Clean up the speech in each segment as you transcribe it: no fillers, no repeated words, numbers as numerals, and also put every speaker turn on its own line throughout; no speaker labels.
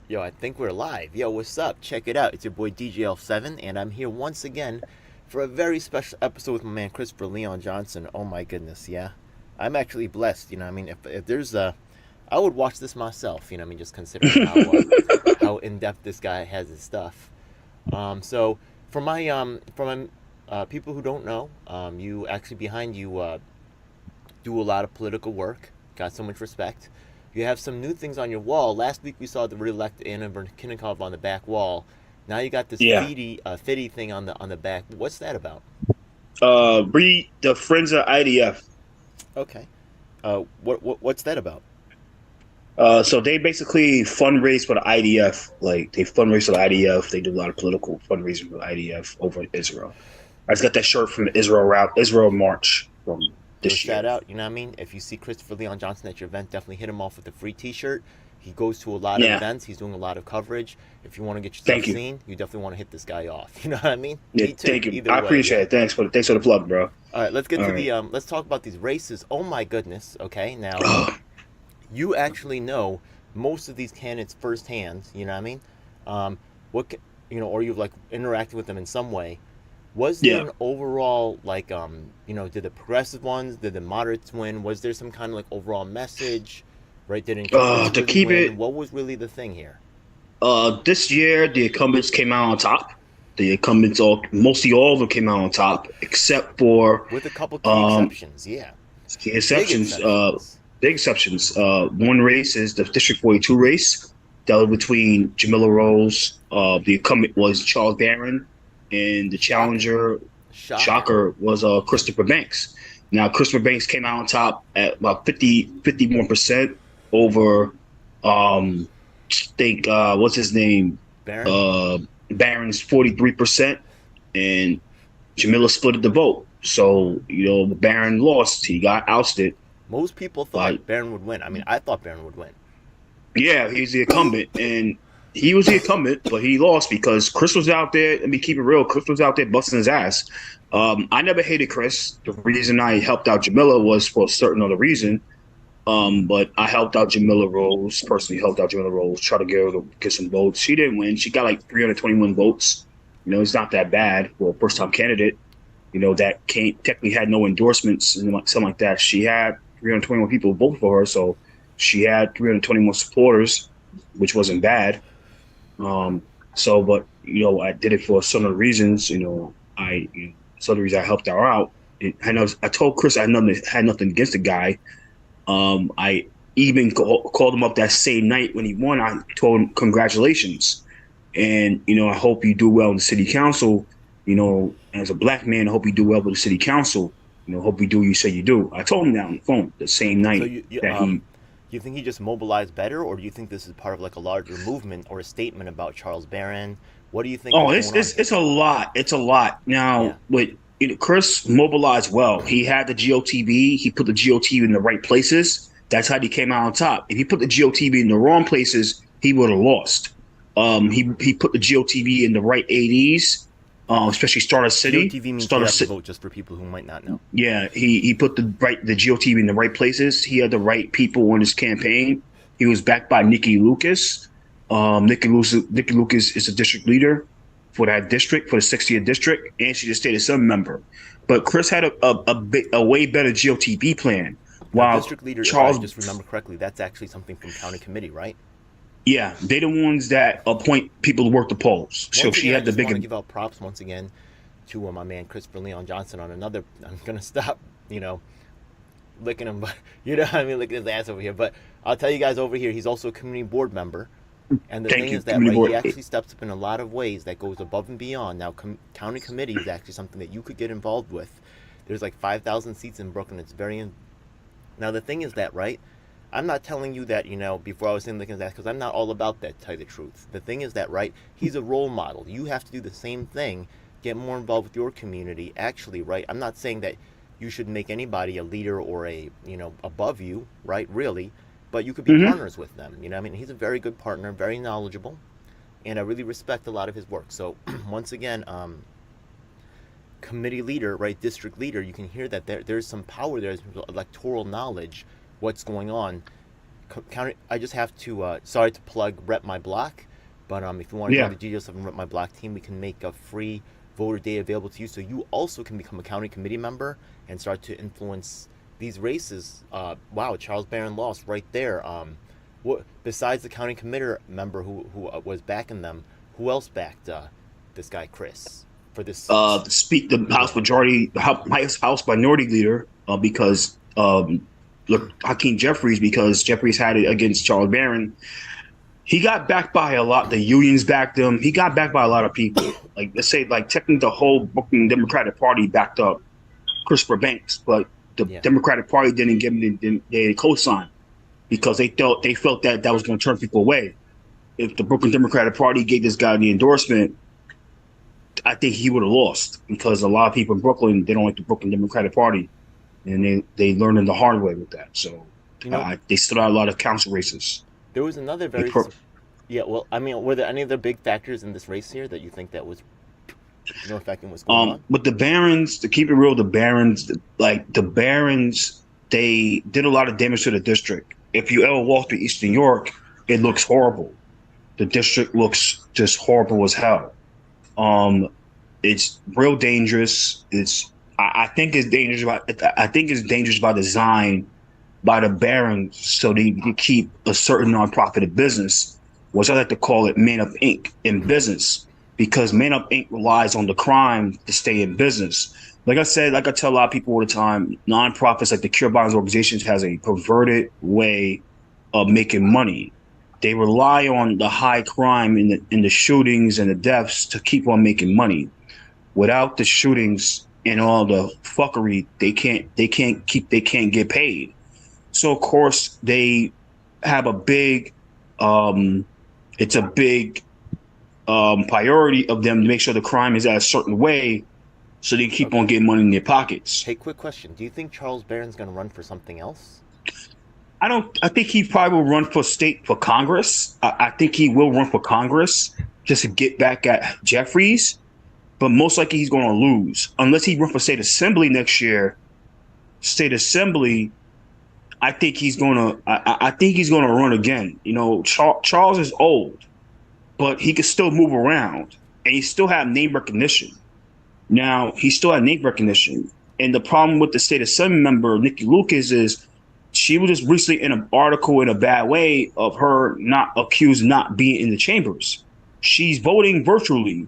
Yo, I think we're live. Yo, what's up? Check it out. It's your boy DJL7, and I'm here once again for a very special episode with my man Christopher Leon Johnson. Oh my goodness, yeah. I'm actually blessed, you know what I mean? If there's a I would watch this myself, you know what I mean, just considering how in-depth this guy has his stuff. So for my people who don't know, you actually behind you do a lot of political work. Got so much respect. You have some new things on your wall. Last week we saw the re-elect Anna Kinnikov on the back wall. Now you got this
Yeah.
fitty thing on the back. What's that about?
Read the Friends of IDF.
Okay. What's that about?
So they basically fundraise for the IDF. Like they fundraise for the IDF. They do a lot of political fundraising for the IDF over in Israel. I just got that shirt from the Israel route, Israel March from
Yo,
this
shout
year.
out. You know what I mean? If you see Christopher Leon Johnson at your event, definitely hit him off with a free T-shirt. He goes to a lot of
Yeah.
events. He's doing a lot of coverage. If you want to get your stuff
Thank you.
seen, you definitely want to hit this guy off. You know what I mean?
Yeah.
Me too.
Thank you.
Either
I
way,
appreciate
yeah.
it. Thanks for the plug, bro.
All right, let's get
All
to
right.
the let's talk about these races. Oh my goodness. Okay, now
Oh,
you actually know most of these candidates firsthand. You know what I mean? What or you've like interacted with them in some way. Was there
yeah.
an overall like did the progressive ones, did the moderates win? Was there some kind of like overall message? Right? Did incumbents
To
really
keep
win?
it,
What was really the thing here?
this year the incumbents came out on top. The incumbents mostly all of them came out on top, except for
With a couple key
um,
exceptions, yeah,
key
big
exceptions.
exceptions.
Big exceptions. One race is the District 42 race that was between Jamila Rose. The incumbent was Charles Barron, and the
Shocker,
challenger,
shocker.
shocker, was Christopher Banks. Now, Christopher Banks came out on top at about 51% over, I think, what's his name?
Baron.
Uh, Barron's 43%, and Jamila split the vote. So, Barron lost. He got ousted.
Most people
But
thought Baron would win. I mean, I thought Baron would win.
yeah, he's the incumbent, and he was the incumbent, but he lost because Chris was out there. Let me keep it real. Chris was out there busting his ass. I never hated Chris. The reason I helped out Jamila was for a certain other reason. But I helped out Jamila Rose, personally helped out Jamila Rose, try to get her to get some votes. She didn't win. She got like 321 votes. It's not that bad for a first time candidate. That can't technically had no endorsements and something like that. She had 321 people vote for her, so she had 321 supporters, which wasn't bad. Um, but I did it for some of the reasons. Some of the reasons I helped her out. I told Chris I had nothing against the guy. I even called him up that same night when he won. I told him congratulations, and I hope you do well in the city council. As a black man, I hope you do well with the city council. Hope you do what you say you do. I told him that on the phone the same
So
night
you
that he.
you think he just mobilized better, or do you think this is part of like a larger movement or a statement about Charles Barron? What do you think
Oh,
is
it's
going on
it's
here?
it's a lot. It's a lot.
Yeah,
Now, with Chris mobilized well. He had the GOTV. He put the GOTV in the right places. That's how he came out on top. If he put the GOTV in the wrong places, he would have lost. He put the GOTV in the right ADs, especially Starter City.
GOTV means get
Starter
out the
City.
vote, just for people who might not know.
Yeah, he put the GOTV in the right places. He had the right people on his campaign. He was backed by Nikki Lucas. Nikki Lucas is a district leader for that district, for the 60th district, and she's a state assembly member. But Chris had a way better GOTV plan.
Now,
While
district leader, if I
Charles,
just remember correctly, that's actually something from county committee, right?
yeah, they the ones that appoint people to work the polls. So
Once
she
again, I
had the
just want to
bigger.
give out props once again to my man Christopher Leon Johnson on another. I'm gonna stop, you know, licking him, but you know what I mean, licking his ass over here. But I'll tell you guys over here, he's also a community board member. And the
Thank
thing
you,
is that,
community
right, he
board.
actually steps up in a lot of ways that goes above and beyond. Now, county committee is actually something that you could get involved with. There's like 5,000 seats in Brooklyn. It's very. Now, the thing is that, right, I'm not telling you that, before I was in looking at that, because I'm not all about that, to tell you the truth. The thing is that, right, he's a role model. You have to do the same thing, get more involved with your community. Actually, right, I'm not saying that you should make anybody a leader or above you, right, really, but you could be
Hmm.
partners with them. I mean, he's a very good partner, very knowledgeable, and I really respect a lot of his work. So, once again, committee leader, right, district leader, you can hear that there's some power, there's electoral knowledge, what's going on. county. I just have to. Sorry to plug Rep My Block, but if you want to join
Yeah.
the GDL7 Rep My Block team, we can make a free voter day available to you, so you also can become a county committee member and start to influence these races. Wow, Charles Barron lost right there. What besides the county committee member who was backing them? Who else backed this guy Chris for this
Speak the House
win?
Majority, House Minority Leader, because look, Hakeem Jeffries, because Jeffries had it against Charles Barron. He got backed by a lot. The unions backed him. He got backed by a lot of people. Like, let's say, like, technically the whole Brooklyn Democratic Party backed up Christopher Banks, but the
Yeah.
Democratic Party didn't give him the co-sign because they felt that that was going to turn people away. If the Brooklyn Democratic Party gave this guy the endorsement, I think he would have lost because a lot of people in Brooklyn, they don't like the Brooklyn Democratic Party, and they learned in the hard way with that. So
You know,
they stood out a lot of council races.
there was another
They
very
pro-
yeah. Well, I mean, were there any other big factors in this race here that you think that was affecting what's going on?
With the Barons, to keep it real, the Barons, they did a lot of damage to the district. If you ever walk through Eastern York, it looks horrible. The district looks just horrible as hell. It's real dangerous. I think it's dangerous. I think it's dangerous by design by the Barons, so they can keep a certain nonprofit in business, which I like to call it Man Up Inc. in business, because Man Up Inc. relies on the crime to stay in business. Like I said, like I tell a lot of people all the time, nonprofits like the Cure Violence organizations has a perverted way of making money. They rely on the high crime in the shootings and the deaths to keep on making money. Without the shootings and all the fuckery, they can't get paid. So of course they have a big it's a big priority of them to make sure the crime is at a certain way so they keep on getting money in their pockets.
Hey, quick question: do you think Charles Barron's going to run for something else?
I think he probably will run for Congress. I think he will run for Congress just to get back at Jeffries, but most likely he's going to lose unless he run for state assembly next year. State assembly, I think he's going to. I think he's going to run again. You know, Charles is old, but he can still move around, and he still have name recognition. Now he still had name recognition, and the problem with the state assembly member Nikki Lucas is she was just recently in an article in a bad way of her not accused of not being in the chambers. She's voting virtually,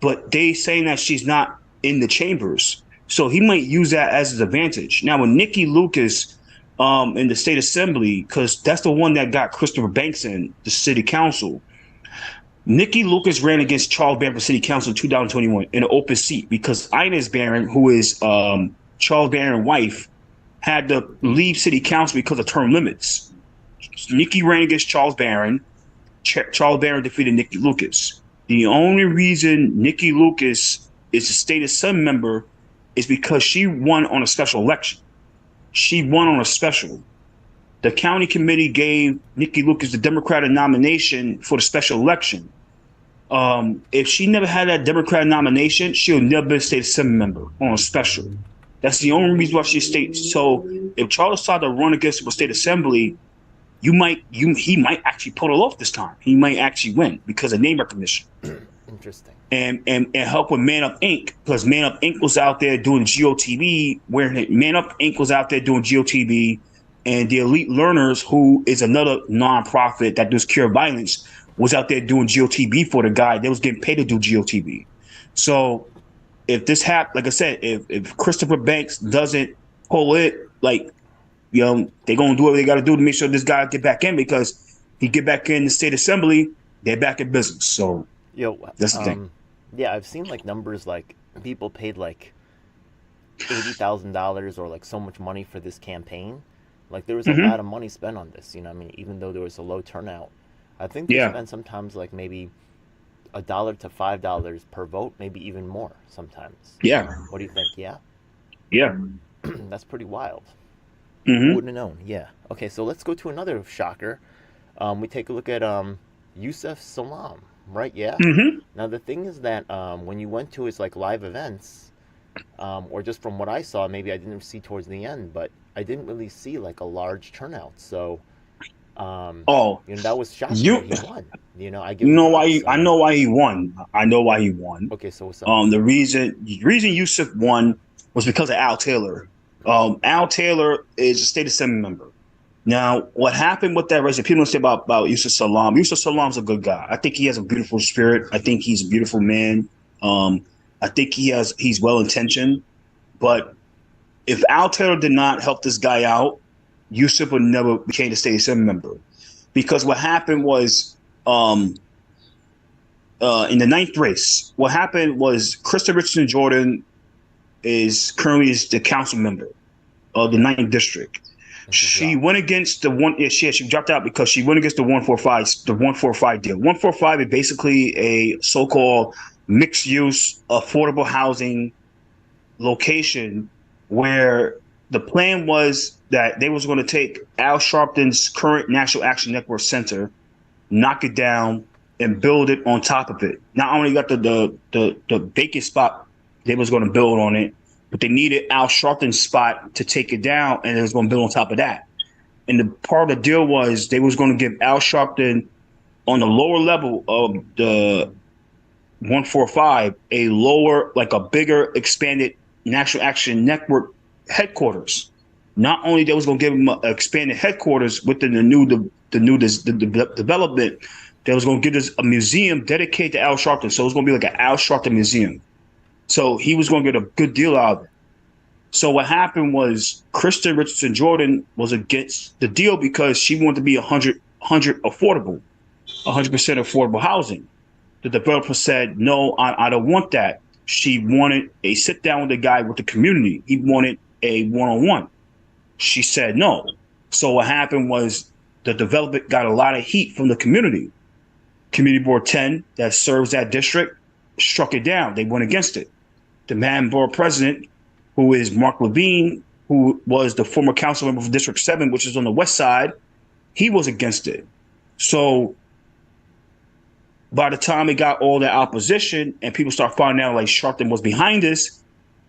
but they saying that she's not in the chambers. So he might use that as his advantage. Now with Nikki Lucas in the state assembly, because that's the one that got Christopher Banks in the city council. Nikki Lucas ran against Charles Barron for city council in 2021 in an open seat because Inez Barron, who is Charles Barron's wife, had to leave city council because of term limits. Nikki ran against Charles Barron. Charles Barron defeated Nikki Lucas. The only reason Nikki Lucas is a state assembly member is because she won on a special election. She won on a special. The county committee gave Nikki Lucas the Democratic nomination for the special election. If she never had that Democratic nomination, she would never been a state assembly member on a special. That's the only reason why she's state. So if Charles decided to run against the state assembly, he might actually pull it off this time. He might actually win because of name recognition.
Interesting.
And help with Man Up Inc. because Man Up Inc. was out there doing GOTV, Man Up Inc. was out there doing GOTV, and the Elite Learners, who is another nonprofit that does cure violence, was out there doing GOTV for the guy. They was getting paid to do GOTV. So if this happens, like I said, if Christopher Banks doesn't pull it, like, you know, they're going to do what they got to do to make sure this guy get back in, because he get back in the state assembly, they're back in business. So that's the thing.
Yeah, I've seen like numbers like people paid like $80,000 or like so much money for this campaign. Like there was a lot of money spent on this, you know what I mean, even though there was a low turnout. I think they spend sometimes like maybe $1 to $5 per vote, maybe even more sometimes.
Yeah.
What do you think? Yeah?
Yeah.
That's pretty wild.
Mm-hmm.
Who wouldn't have known? Yeah. Okay, so let's go to another shocker. We take a look at Yusuf Salam, right? Yeah?
Mm-hmm.
Now, the thing is that when you went to his like live events, or just from what I saw, maybe I didn't see towards the end, but I didn't really see like a large turnout. So
Oh,
That was shocking
you
that he won. I give
you
him
know why
props.
I know why he won. I know why he won.
Okay, so what's up?
The reason Yusuf won was because of Al Taylor. Al Taylor is a state assembly member. Now, what happened with that race? People don't say about Yusuf Salam. Yusuf Salam's a good guy. I think he has a beautiful spirit. I think he's a beautiful man. Um, I think he's well intentioned. But if Al Taylor did not help this guy out, Yusuf would never became a state assembly member. Because what happened was um, in the ninth race, what happened was Krista Richardson Jordan is currently the council member of the ninth district.
And she
She
dropped.
went against the one. Yeah, she dropped out because she went against the 145. The 145 deal. 145 is basically a so-called mixed-use affordable housing location where the plan was that they was going to take Al Sharpton's current National Action Network Center, knock it down, and build it on top of it. Not only got the vacant spot they was going to build on it, but they needed Al Sharpton's spot to take it down, and they was going to build on top of that. And the part of the deal was they was going to give Al Sharpton on the lower level of the 145 a lower, like a bigger, expanded National Action Network headquarters. Not only they was going to give him an expanded headquarters within the new development, they was going to give us a museum dedicated to Al Sharpton. So it was going to be like an Al Sharpton museum. So he was going to get a good deal out of it. So what happened was Krista Richardson Jordan was against the deal because she wanted to be 100 affordable, 100% affordable housing. The developer said, no, I don't want that. She wanted a sit down with the guy with the community. He wanted a one-on-one. She said no. So what happened was the developer got a lot of heat from the community. Community Board 10 that serves that district struck it down. They went against it. The man board president, who is Mark Levine, who was the former council member for District 7, which is on the west side, he was against it. So by the time it got all the opposition and people start finding out like Sharpton was behind this,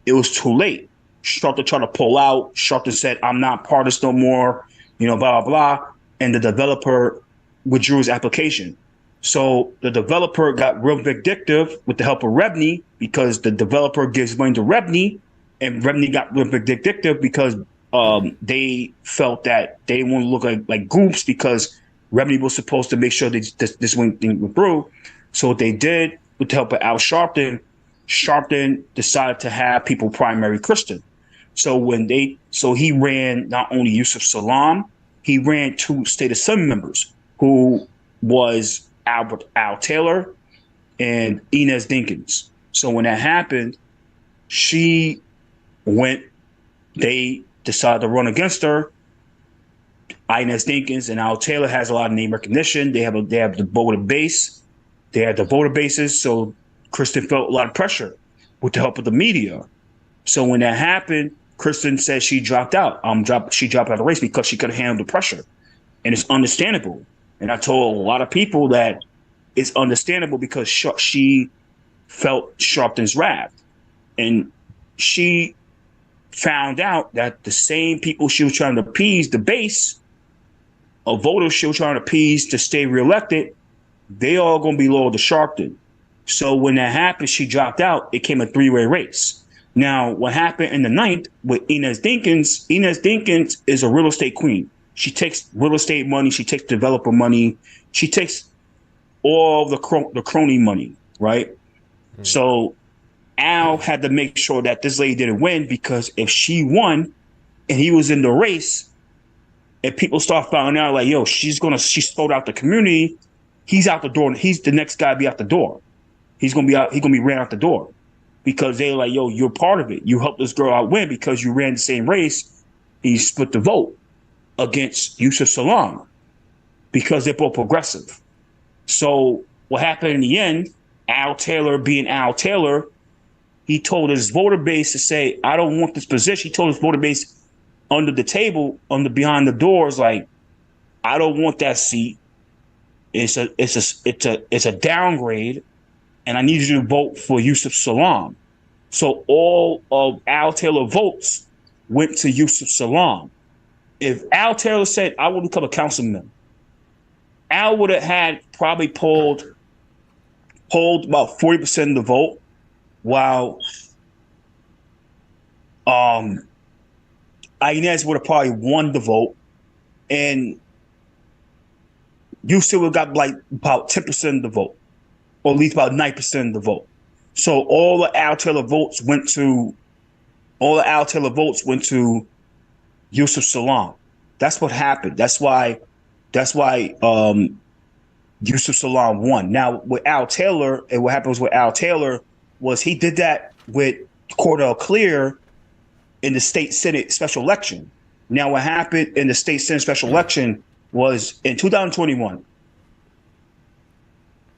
it was too late. Sharpton tried to pull out. Sharpton said, I'm not part of this no more, blah, blah, blah. And the developer withdrew his application. So the developer got real vindictive with the help of Rebney because the developer gives money to Rebney, and Rebney got real vindictive because they felt that they didn't want to look like groups because Rebney was supposed to make sure that this thing went through. So what they did with the help of Al Sharpton, Sharpton decided to have people primary Christian. So he ran not only Yusuf Salam, he ran 2 state assembly members who was Al Taylor and Inez Dinkins. So when that happened, they decided to run against her. Inez Dinkins and Al Taylor has a lot of name recognition. They have the voter base. They had the voter bases. So Kristen felt a lot of pressure with the help of the media. So when that happened, Kristen said she dropped out. She dropped out of the race because she couldn't handle the pressure. And it's understandable. And I told a lot of people that it's understandable because she felt Sharpton's wrath. And she found out that the same people she was trying to appease, the base of voters she was trying to appease to stay reelected, they all going to be loyal to Sharpton. So when that happened, she dropped out. It came a 3-way race. Now, what happened in the ninth with Inez Dinkins is a real estate queen. She takes real estate money. She takes developer money. She takes all the crony money, right? Mm. So Al had to make sure that this lady didn't win because if she won and he was in the race and people start finding out like, yo, she sold out the community, he's out the door. He's the next guy to be out the door. He's going to be ran out the door because they're like, yo, you're part of it. You helped this girl out win because you ran the same race. He split the vote against Yusuf Salam because they're both progressive. So what happened in the end, Al Taylor being Al Taylor, he told his voter base to say, I don't want this position. He told his voter base under the table, behind the doors, like, I don't want that seat. It's a downgrade, and I need you to vote for Yusuf Salam. So all of Al Taylor votes went to Yusuf Salam. If Al Taylor said, I want to become a councilman, Al would have had probably pulled about 40% of the vote, while Inez would have probably won the vote, and Yusuf would have got like about 10% of the vote, or at least about 9% of the vote. So all the Al Taylor votes went to Yusuf Salaam. That's what happened. That's why Yusuf Salaam won. Now with Al Taylor, and what happened was with Al Taylor was he did that with Cordell Clear in the state Senate special election. Now what happened in the state Senate special election was in 2021.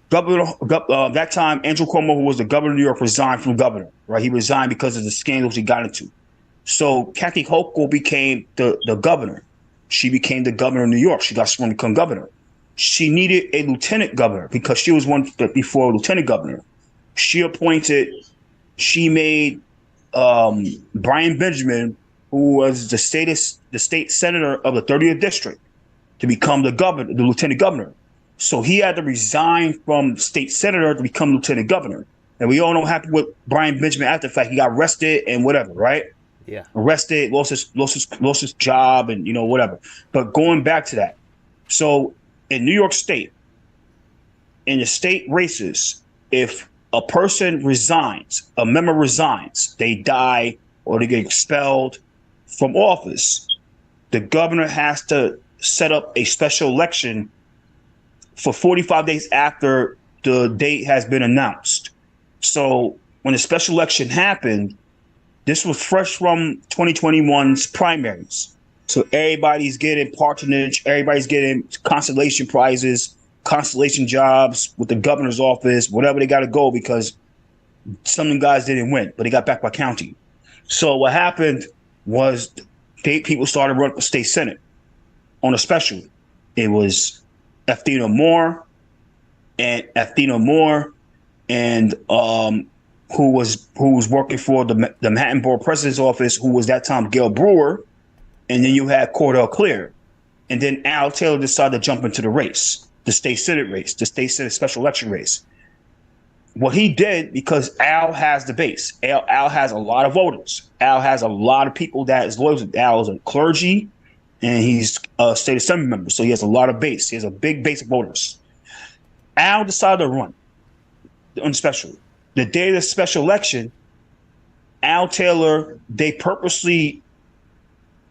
That time, Andrew Cuomo, who was the governor of New York, resigned from governor. Right, he resigned because of the scandals he got into. So Kathy Hochul became the governor. She became the governor of New York. She got sworn to become governor. She needed a lieutenant governor because she was one before lieutenant governor. She made Brian Benjamin, who was the state senator of the 30th district, to become the lieutenant governor. So he had to resign from state senator to become lieutenant governor. And we all know what happened with Brian Benjamin after the fact. He got arrested and whatever, right?
Yeah.
Arrested, lost his job, and whatever. But going back to that, so in New York State, in the state races, if a person resigns, a member resigns, they die or they get expelled from office, the governor has to set up a special election for 45 days after the date has been announced. So when the special election happened, this was fresh from 2021's primaries. So everybody's getting patronage, everybody's getting consolation prizes, consolation jobs with the governor's office, whatever they got to go, because some of them guys didn't win, but they got back by county. So what happened was people started running for state senate on a special. It was Athena Moore and who was working for the Manhattan Board President's office, who was that time Gail Brewer, and then you had Cordell Clear, and then Al Taylor decided to jump into the race, the state senate race, the state senate special election race. What he did, because Al has the base, Al has a lot of voters. Al has a lot of people that is loyal to Al. Is a clergy, and he's a state assembly member, so he has a lot of base. He has a big base of voters. Al decided to run on special. The day of the special election, Al Taylor, they purposely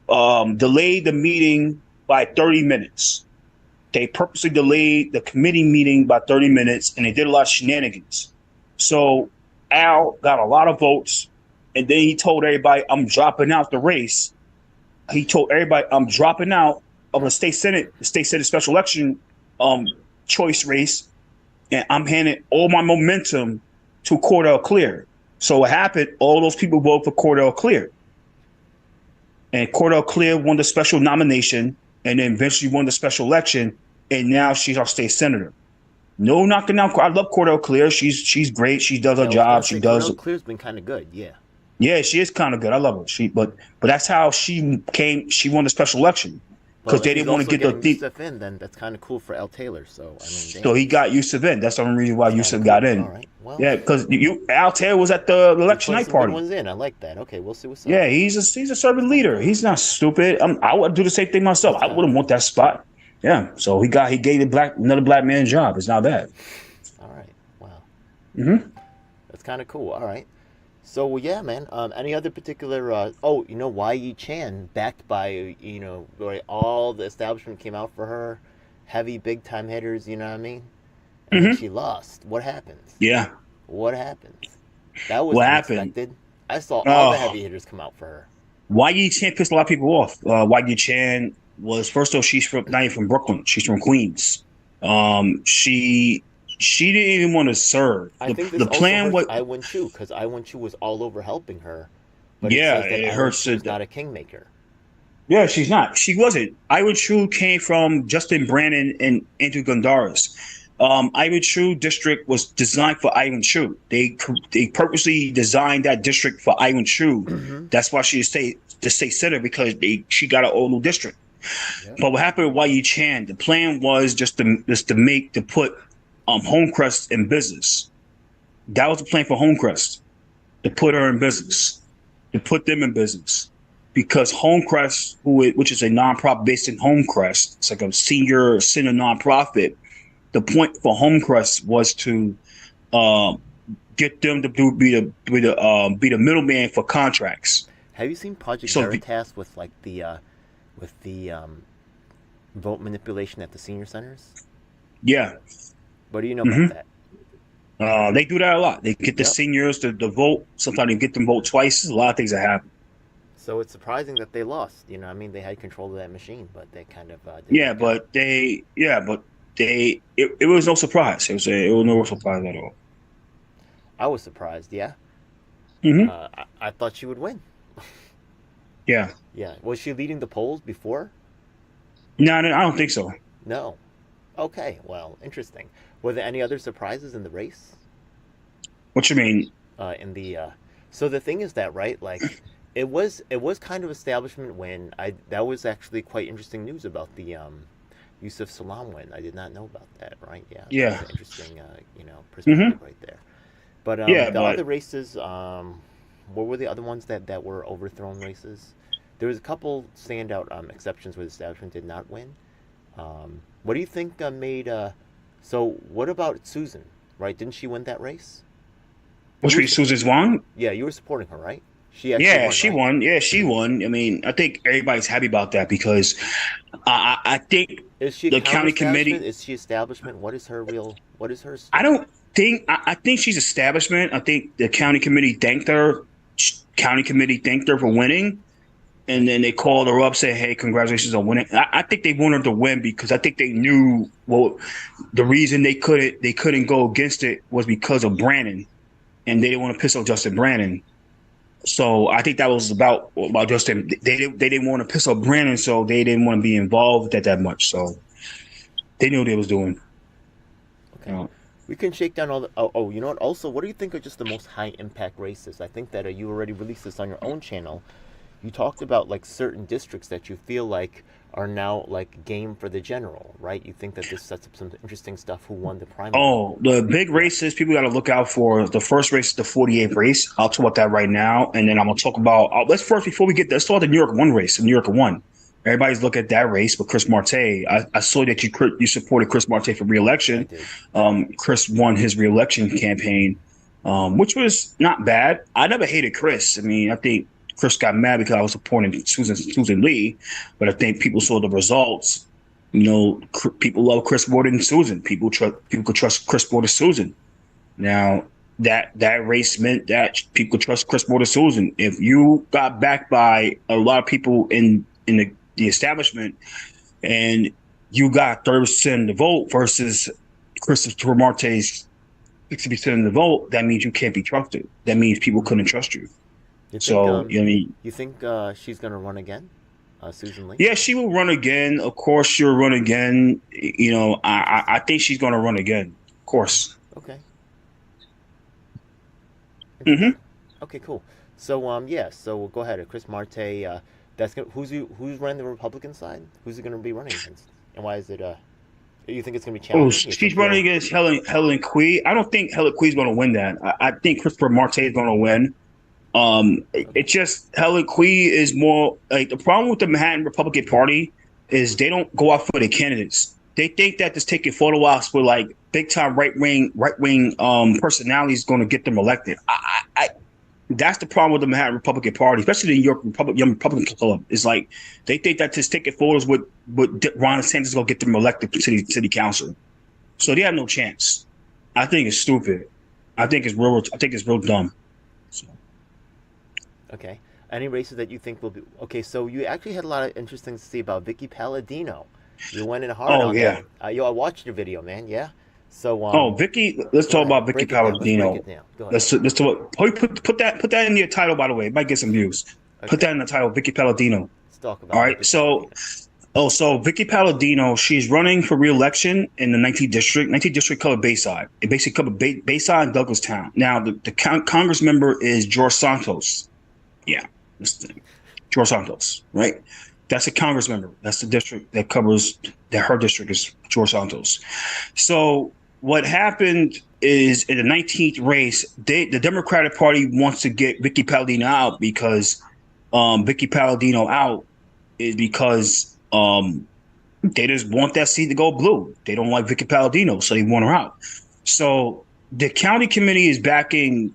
delayed the meeting by 30 minutes. They purposely delayed the committee meeting by 30 minutes, and they did a lot of shenanigans. So Al got a lot of votes, and then he told everybody, I'm dropping out the race. He told everybody, I'm dropping out of the state senate special election choice race, and I'm handing all my momentum to Cordell Clear. So what happened, all those people voted for Cordell Clear. And Cordell Clear won the special nomination, and then eventually won the special election, and now she's our state senator. No knocking down. I love Cordell Clear. She's great. She does her job. She does.
Cordell Clear's been kind of good, yeah.
Yeah, she is kind of good. I love her. But that's how she came. She won the special election because they didn't want to get the
Yusuf in. Then that's kind of cool for Al Taylor. So I mean,
so he got Yusuf in. That's the only reason why Yusuf got in.
All right. Well,
yeah, because Al Taylor was at the election night party.
One's in. I like that. Okay, we'll see what's up.
Yeah, he's a servant leader. He's not stupid. I would do the same thing myself. I wouldn't want that spot. Yeah, so he gave another black man a job. It's not bad.
All right. Wow.
Mm-hmm.
That's kind of cool. All right. So yeah, man. Any other particular? Yi Chan, backed by where all the establishment came out for her, heavy big time hitters. You know what I mean? And she lost. What happens?
Yeah.
What happens? That was
what
unexpected.
Happened?
I saw all the heavy hitters come out for her.
Yi Chan pissed a lot of people off. Yi Chan was, first of all, she's not even from Brooklyn. She's from Queens. She didn't even want to serve.
I think the plan was I Won Chu, because I Won Chu was all over helping her. But it hurts. She's not a kingmaker.
Yeah, she's not. She wasn't. I Won Chu came from Justin Brannon and Andrew Gundaris. I Won Chu district was designed for I Won Chu. They purposely designed that district for I Won Chu. Mm-hmm. That's why she stayed the state senator, because she got an old new district.
Yep.
But what happened with Yi Chan? The plan was just to put Homecrest in business. That was the plan for Homecrest, to put her in business, to put them in business, because Homecrest, which is a nonprofit based in Homecrest, it's like a senior center nonprofit. The point for Homecrest was to get them to be the middleman for contracts.
Have you seen Project
So
Veritas with like the vote manipulation at the senior centers?
yeah,
What do you know about
hmm
that?
they do that a lot. They get the
Yep.
seniors to vote. Sometimes they get them vote twice. There's a lot of things that happen.
So it's surprising that they lost. You know, I mean, they had control of that machine, but they kind of didn't
Yeah,
work out.
but it was no surprise. It was no surprise at all.
I was surprised. Yeah,
Hmm
I thought she would win.
Yeah.
Yeah, was she leading the polls before?
No, no, I don't think so.
No. Okay, well, interesting. Were there any other surprises in the race?
What you mean?
In the So the thing is that, right, like it was kind of establishment win. I That was actually quite interesting news about the Yusuf Salam win. I did not know about that. Right? Yeah, that was
Yeah.
an interesting perspective
hmm
right there. But
Yeah,
the other
but
races, what were the other ones that were overthrown races? There was a couple standout exceptions where the establishment did not win. What do you think made? So what about Susan? Right? Didn't she win that race? You
which
were
be
sup-
Susan's won?
yeah, you were supporting her, right? She actually
Yeah,
won,
she
right?
won. Yeah, she won. I mean, I think everybody's happy about that because I think
Is she a
the
counter
county
establishment?
committee.
Is she establishment? What is her real? What is her
I
story?
don't I think she's establishment. I think the county committee thanked her. County committee thanked her for winning, and
Okay.
then they called her up, say, "Hey, congratulations on winning." I think they wanted her to win because I think they knew well the reason they couldn't go against it was because of Brandon, and they didn't want to piss off Justin Brandon. So I think that was about Justin. They didn't want to piss off Brandon, so they didn't want to be involved that much. So they knew what they was doing.
Okay.
Uh,
We can shake down all the. Oh, you know what? Also, what do you think are just the most high impact races? I think that you already released this on your own channel. You talked about like certain districts that you feel like are now like game for the general, right? You think that this sets up some interesting stuff. Who won the primary?
Oh, the big
Yeah.
races people got to look out for. The first race is the 48th race. I'll talk about that right now, and then I'm gonna talk about. Let's first before we get there, let's talk about the New York One race. The New York One. Everybody's looking at that race with Chris Marte. I saw that you supported Chris Marte for
I
reelection.
did.
Chris won his reelection campaign, which was not bad. I never hated Chris. I mean, I think Chris got mad because I was supporting Susan Lee, but I think people saw the results. People love Chris more than Susan. People could trust Chris more than Susan. Now that race meant that people could trust Chris more than Susan. If you got backed by a lot of people in the establishment and you got 30% of the vote versus Christopher Marte's 60% of the vote, that means you can't be trusted. That means people couldn't trust you.
You think
So, I mean,
you think she's gonna run again, Susan Lee?
yeah, she will run again. Of course, she'll run again. I think she's going to run again. Of course.
Okay.
hmm
Interesting. Okay, cool. So yeah, so we'll go ahead. Chris Marte. Who's running the Republican side? Who's it gonna be running against? And why is it? You think it's gonna be
Oh,
challenging? You
she's
think
running
they'll?
against Helen Quee. I don't think Helen Quee's going to win that. I think Christopher Marte is going to win.
Okay.
It's just Helen Quee is more like the problem with the Manhattan Republican Party is they don't go out for the candidates. They think that this taking photo ops with like big time right wing personalities going to get them elected. That's the problem with the Manhattan Republican Party, especially the New York Young Republican Club. Is like they think that just taking photos with Ron DeSantis is going to get them elected to city council. So they have no chance. I think it's stupid. I think it's real. I think it's real dumb. So.
Okay. Any races that you think will be okay? So you actually had a lot of interesting to see about Vicky Palladino. You went in hard
Oh
on that.
yeah.
I watched your video, man. Yeah. So
Oh, Vicky. Let's
go
talk
ahead.
about Vicky
Break it down. Let's break
Palladino.
it down. Go ahead.
Let's talk. Put that in your title. By the way, it might get some views. Put
Okay.
that in the title, Vicky Palladino.
Let's talk
All
about
right.
Vicky Palladino.
So Vicky Palladino, she's running for re-election in the 19th district. 19th district covered Bayside. It basically covered Bayside and Douglastown. Now the Congress member is George Santos. Yeah, this thing. George Santos, right? That's a Congress member. That's the district that covers that her district is George Santos. So what happened is in the 19th race, the Democratic Party wants to get Vicky Paladino out because Vicky Paladino out is because they just want that seat to go blue. They don't like Vicky Paladino, so they want her out. So the county committee is backing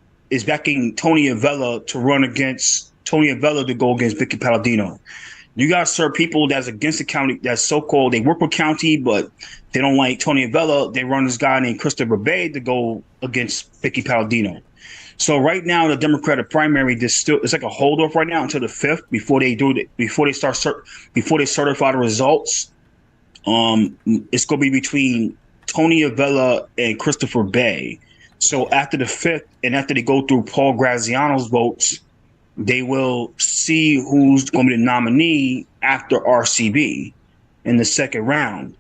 Tony Avella to run against Tony Avella to go against Vicky Paladino. You got certain people that's against the county, that's so-called, they work with county, but they don't like Tony Avella. They run this guy named Christopher Bay to go against Vicky Paladino. So right now, the Democratic primary, it's like a holdoff right now until the 5th before they certify the results. It's going to be between Tony Avella and Christopher Bay. So after the 5th, and after they go through Paul Graziano's votes, they will see who's going to be the nominee after RCB in the second round.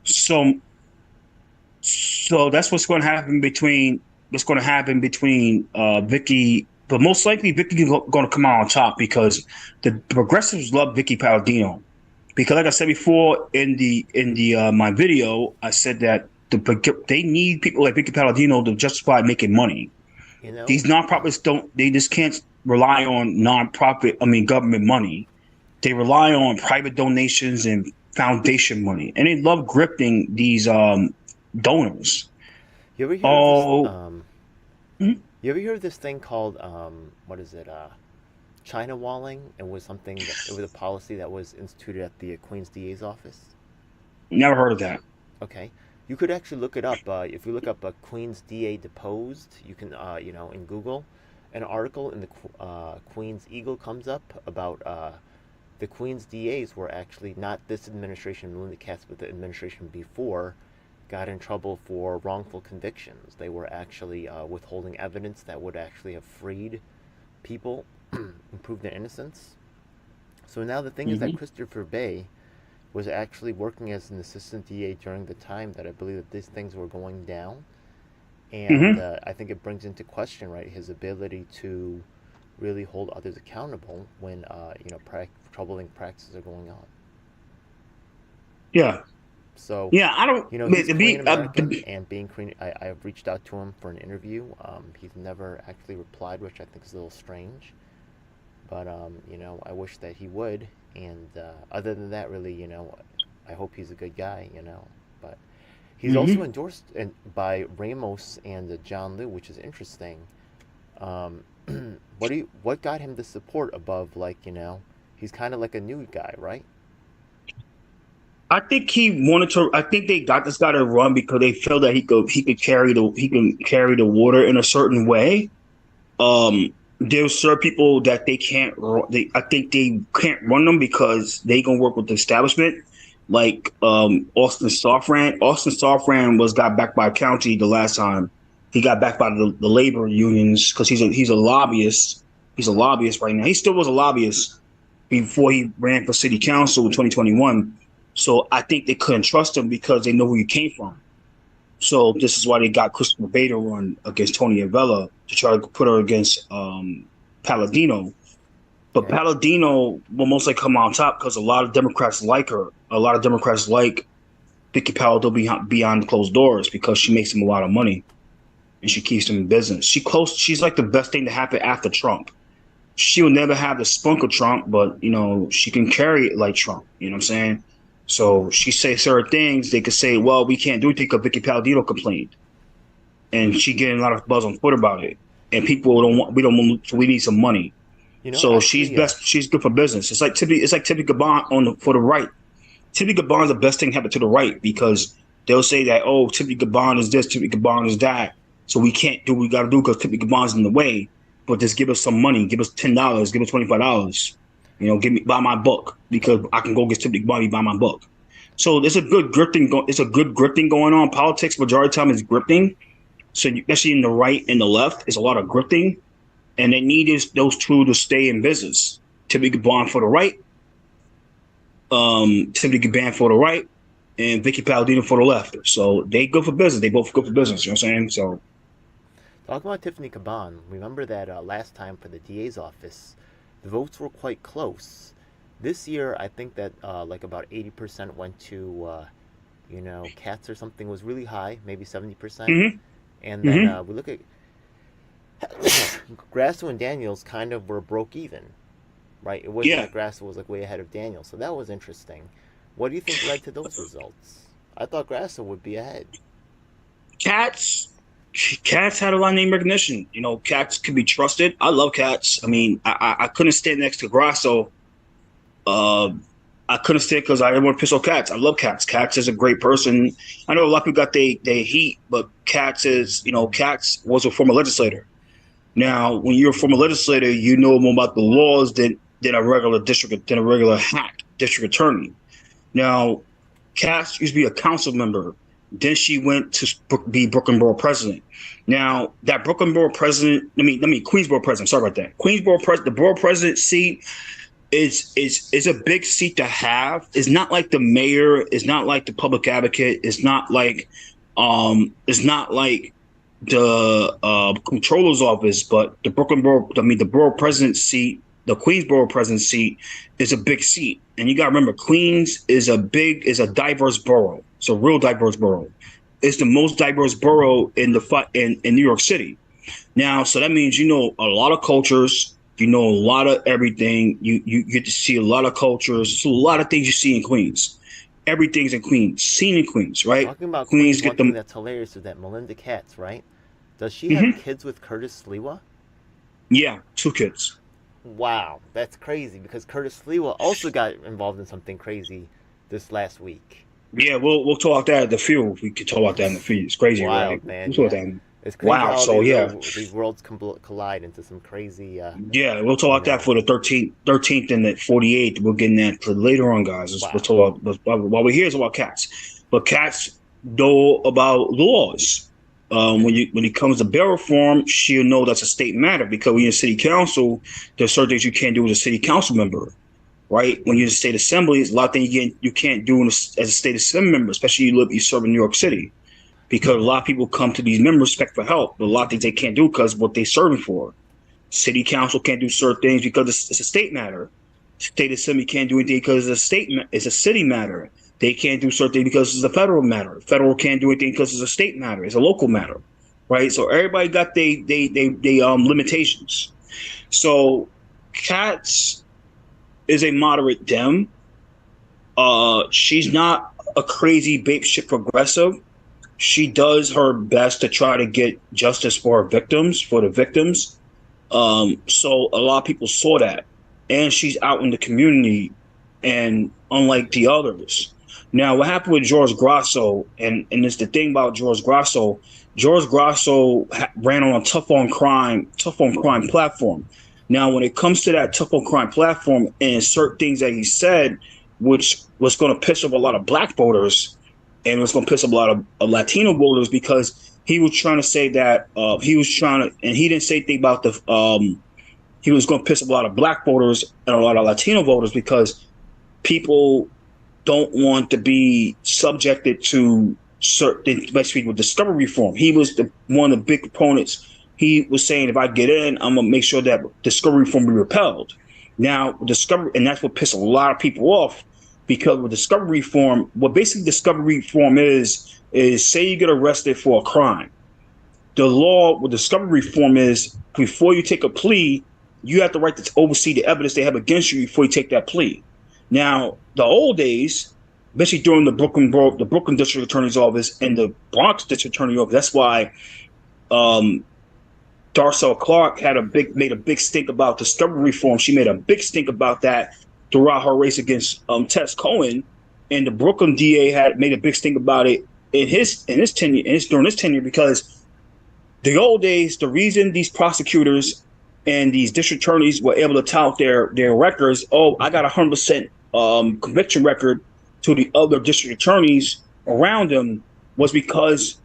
So that's what's going to happen between Vicky, but most likely Vicky is going to come out on top because the progressives love Vicky Paladino. Because like I said before in my video, I said that they need people like Vicky Paladino to justify making money.
You know,
these nonprofits they just can't rely on government money. They rely on private donations and foundation money, and they love grifting these donors.
You ever hear you ever hear of this thing called what is it? China walling? It was a policy that was instituted at the Queen's DA's office.
Never heard of that.
Okay. You could actually look it up. If you look up Queen's DA deposed, you can, in Google, an article in the Queen's Eagle comes up about the Queen's DAs were actually not this administration, Melinda Katz, but the administration before, got in trouble for wrongful convictions. They were actually withholding evidence that would actually have freed people and proved their innocence. So now the thing is that Christopher Bay was actually working as an assistant DA during the time that I believe that these things were going down. And I think it brings into question, right, his ability to really hold others accountable when, troubling practices are going on.
Yeah.
So,
yeah, I don't,
he's Korean American, and being Korean, I've reached out to him for an interview. He's never actually replied, which I think is a little strange. But, I wish that he would. And other than that, really, I hope he's a good guy, But he's also endorsed by Ramos and John Liu, which is interesting. What got him the support above, he's kind of like a new guy, right?
I think he wanted to. I think they got this guy to run because they feel that he could carry the water in a certain way. There's certain people that they can't. I think they can't run them because they gonna work with the establishment, like Austin Safran. Austin Safran got backed by county the last time. He got backed by the labor unions because he's a lobbyist. He's a lobbyist right now. He still was a lobbyist before he ran for city council in 2021. So I think they couldn't trust him because they know who he came from. So this is why they got Christopher Bay to run against Tony Avella to try to put her against Paladino. But Paladino will mostly come on top because a lot of Democrats like her. A lot of Democrats like Vicky Paladino behind closed doors because she makes them a lot of money and she keeps them in business. She's like the best thing to happen after Trump. She will never have the spunk of Trump, but she can carry it like Trump. You know what I'm saying? So she says certain things. They could say, "Well, we can't do it because Vicky Paladino complained," and she getting a lot of buzz on Twitter about it. And people don't want. We don't want. So we need some money. So actually, she's best. She's good for business. It's like Tiffany Gabon for the right. Tiffany Gabon is the best thing happen to the right because they'll say that Tiffany Gabon is this, Tiffany Gabon is that. So we can't do what we got to do because Tiffany Gabon is in the way. But just give us some money. Give us $10. Give us $25. Buy my book because I can go get Tiffany Gabon, buy my book. So there's a good grifting. It's a good grifting going on. Politics majority of the time is grifting. So especially in the right and the left, it's a lot of grifting, and they need those two to stay in business. Tiffany Gabon for the right, Tiffany Gabon for the right, and Vicky Paladino for the left. So they good for business. They both good for business. You know what I'm saying? So
talking about Tiffany Gabon, remember that last time for the DA's office, the votes were quite close. This year, I think that like about 80% went to cats or something was really high, maybe 70%.
Hmm.
And then
Hmm.
we look at Grasso and Daniels kind of were broke even, right? It wasn't
Yeah,
that Grasso was like way ahead of Daniels, so that was interesting. What do you think led to those results? I thought Grasso would be ahead.
cats. Cats had a lot of name recognition. You know, cats can be trusted. I love cats. I mean, I couldn't stand next to Grasso. Uh, I couldn't stand because I didn't want to piss off cats. I love cats. Cats is a great person. I know a lot of people got they heat, but cats is cats was a former legislator. Now, when you're a former legislator, you know more about the laws than a regular hack district attorney. Now, Cass used to be a council member. Then she went to be Brooklyn Borough president. Now, that Brooklyn Borough president, Queensborough president. Sorry about that. Queensborough president, the borough president seat is a big seat to have. It's not like the mayor. It's not like the public advocate. It's not like the controller's office, but the Brooklyn Borough, the borough president seat, the Queensborough president seat is a big seat. And you got to remember, Queens is a diverse borough. It's a real diverse borough. It's the most diverse borough in New York City. Now, so that means you know a lot of cultures, you know a lot of everything. You get to see a lot of cultures. There's a lot of things you see in Queens. Everything's in Queens, seen in Queens, right?
Talking about
Queens
Queens,
get
one thing
them.
that's hilarious is that Melinda Katz, right? Does she have
Hmm.
kids with Curtis Sliwa?
Yeah, two kids.
Wow, that's crazy because Curtis Sliwa also got involved in something crazy this last week.
Yeah, we'll talk about that in the field. We could talk about that in the field. It's crazy, right?
Wild, man.
We'll talk
Yeah,
about that.
it's crazy
Wow.
how
So
these
yeah,
these worlds collide into some crazy,
yeah, we'll talk
you
about that
know.
for the 13th and the 48th. We'll get in that for later on, guys. We'll
Wow.
talk about, while we're here is about cats, but cats know about laws. When it comes to bail reform, she'll know that's a state matter because when you're in city council, there's certain things you can't do as a city council member, right? When you're in the state assembly, there's a lot of things you can't do as a state assembly member, especially you serve in New York City, because a lot of people come to these members expect for help, but a lot of things they can't do because what they're serving for. City council can't do certain things because it's a state matter. State assembly can't do anything because it's a city matter. They can't do certain things because it's a federal matter. Federal can't do anything because it's a state matter. It's a local matter, right? So everybody got they limitations. So Katz is a moderate Dem. She's not a crazy babe shit progressive. She does her best to try to get justice for the victims. So a lot of people saw that, and she's out in the community, and unlike the others. Now, what happened with George Grasso, and it's the thing about George Grasso. George Grasso ran on a tough on crime platform. Now, when it comes to that tough on crime platform and certain things that he said, which was going to piss off a lot of black voters, and was going to piss off a lot of Latino voters because he was trying to say that and he didn't say anything about he was going to piss off a lot of black voters and a lot of Latino voters because people don't want to be subjected to certain, especially with discovery reform. He was one of the big proponents. He was saying, if I get in, I'm going to make sure that discovery reform be repelled. Now, and that's what pissed a lot of people off because with discovery reform, what basically discovery reform is say you get arrested for a crime. The law with discovery reform is before you take a plea, you have the right to oversee the evidence they have against you before you take that plea. Now, the old days, especially during the Brooklyn District Attorney's Office and the Bronx District Attorney's Office, that's why Darcel Clark made a big stink about discovery reform. She made a big stink about that throughout her race against Tess Cohen, and the Brooklyn DA had made a big stink about it in his tenure, during his tenure, because the old days, the reason these prosecutors and these district attorneys were able to tout their records, oh, I got 100% conviction record to the other district attorneys around them, was because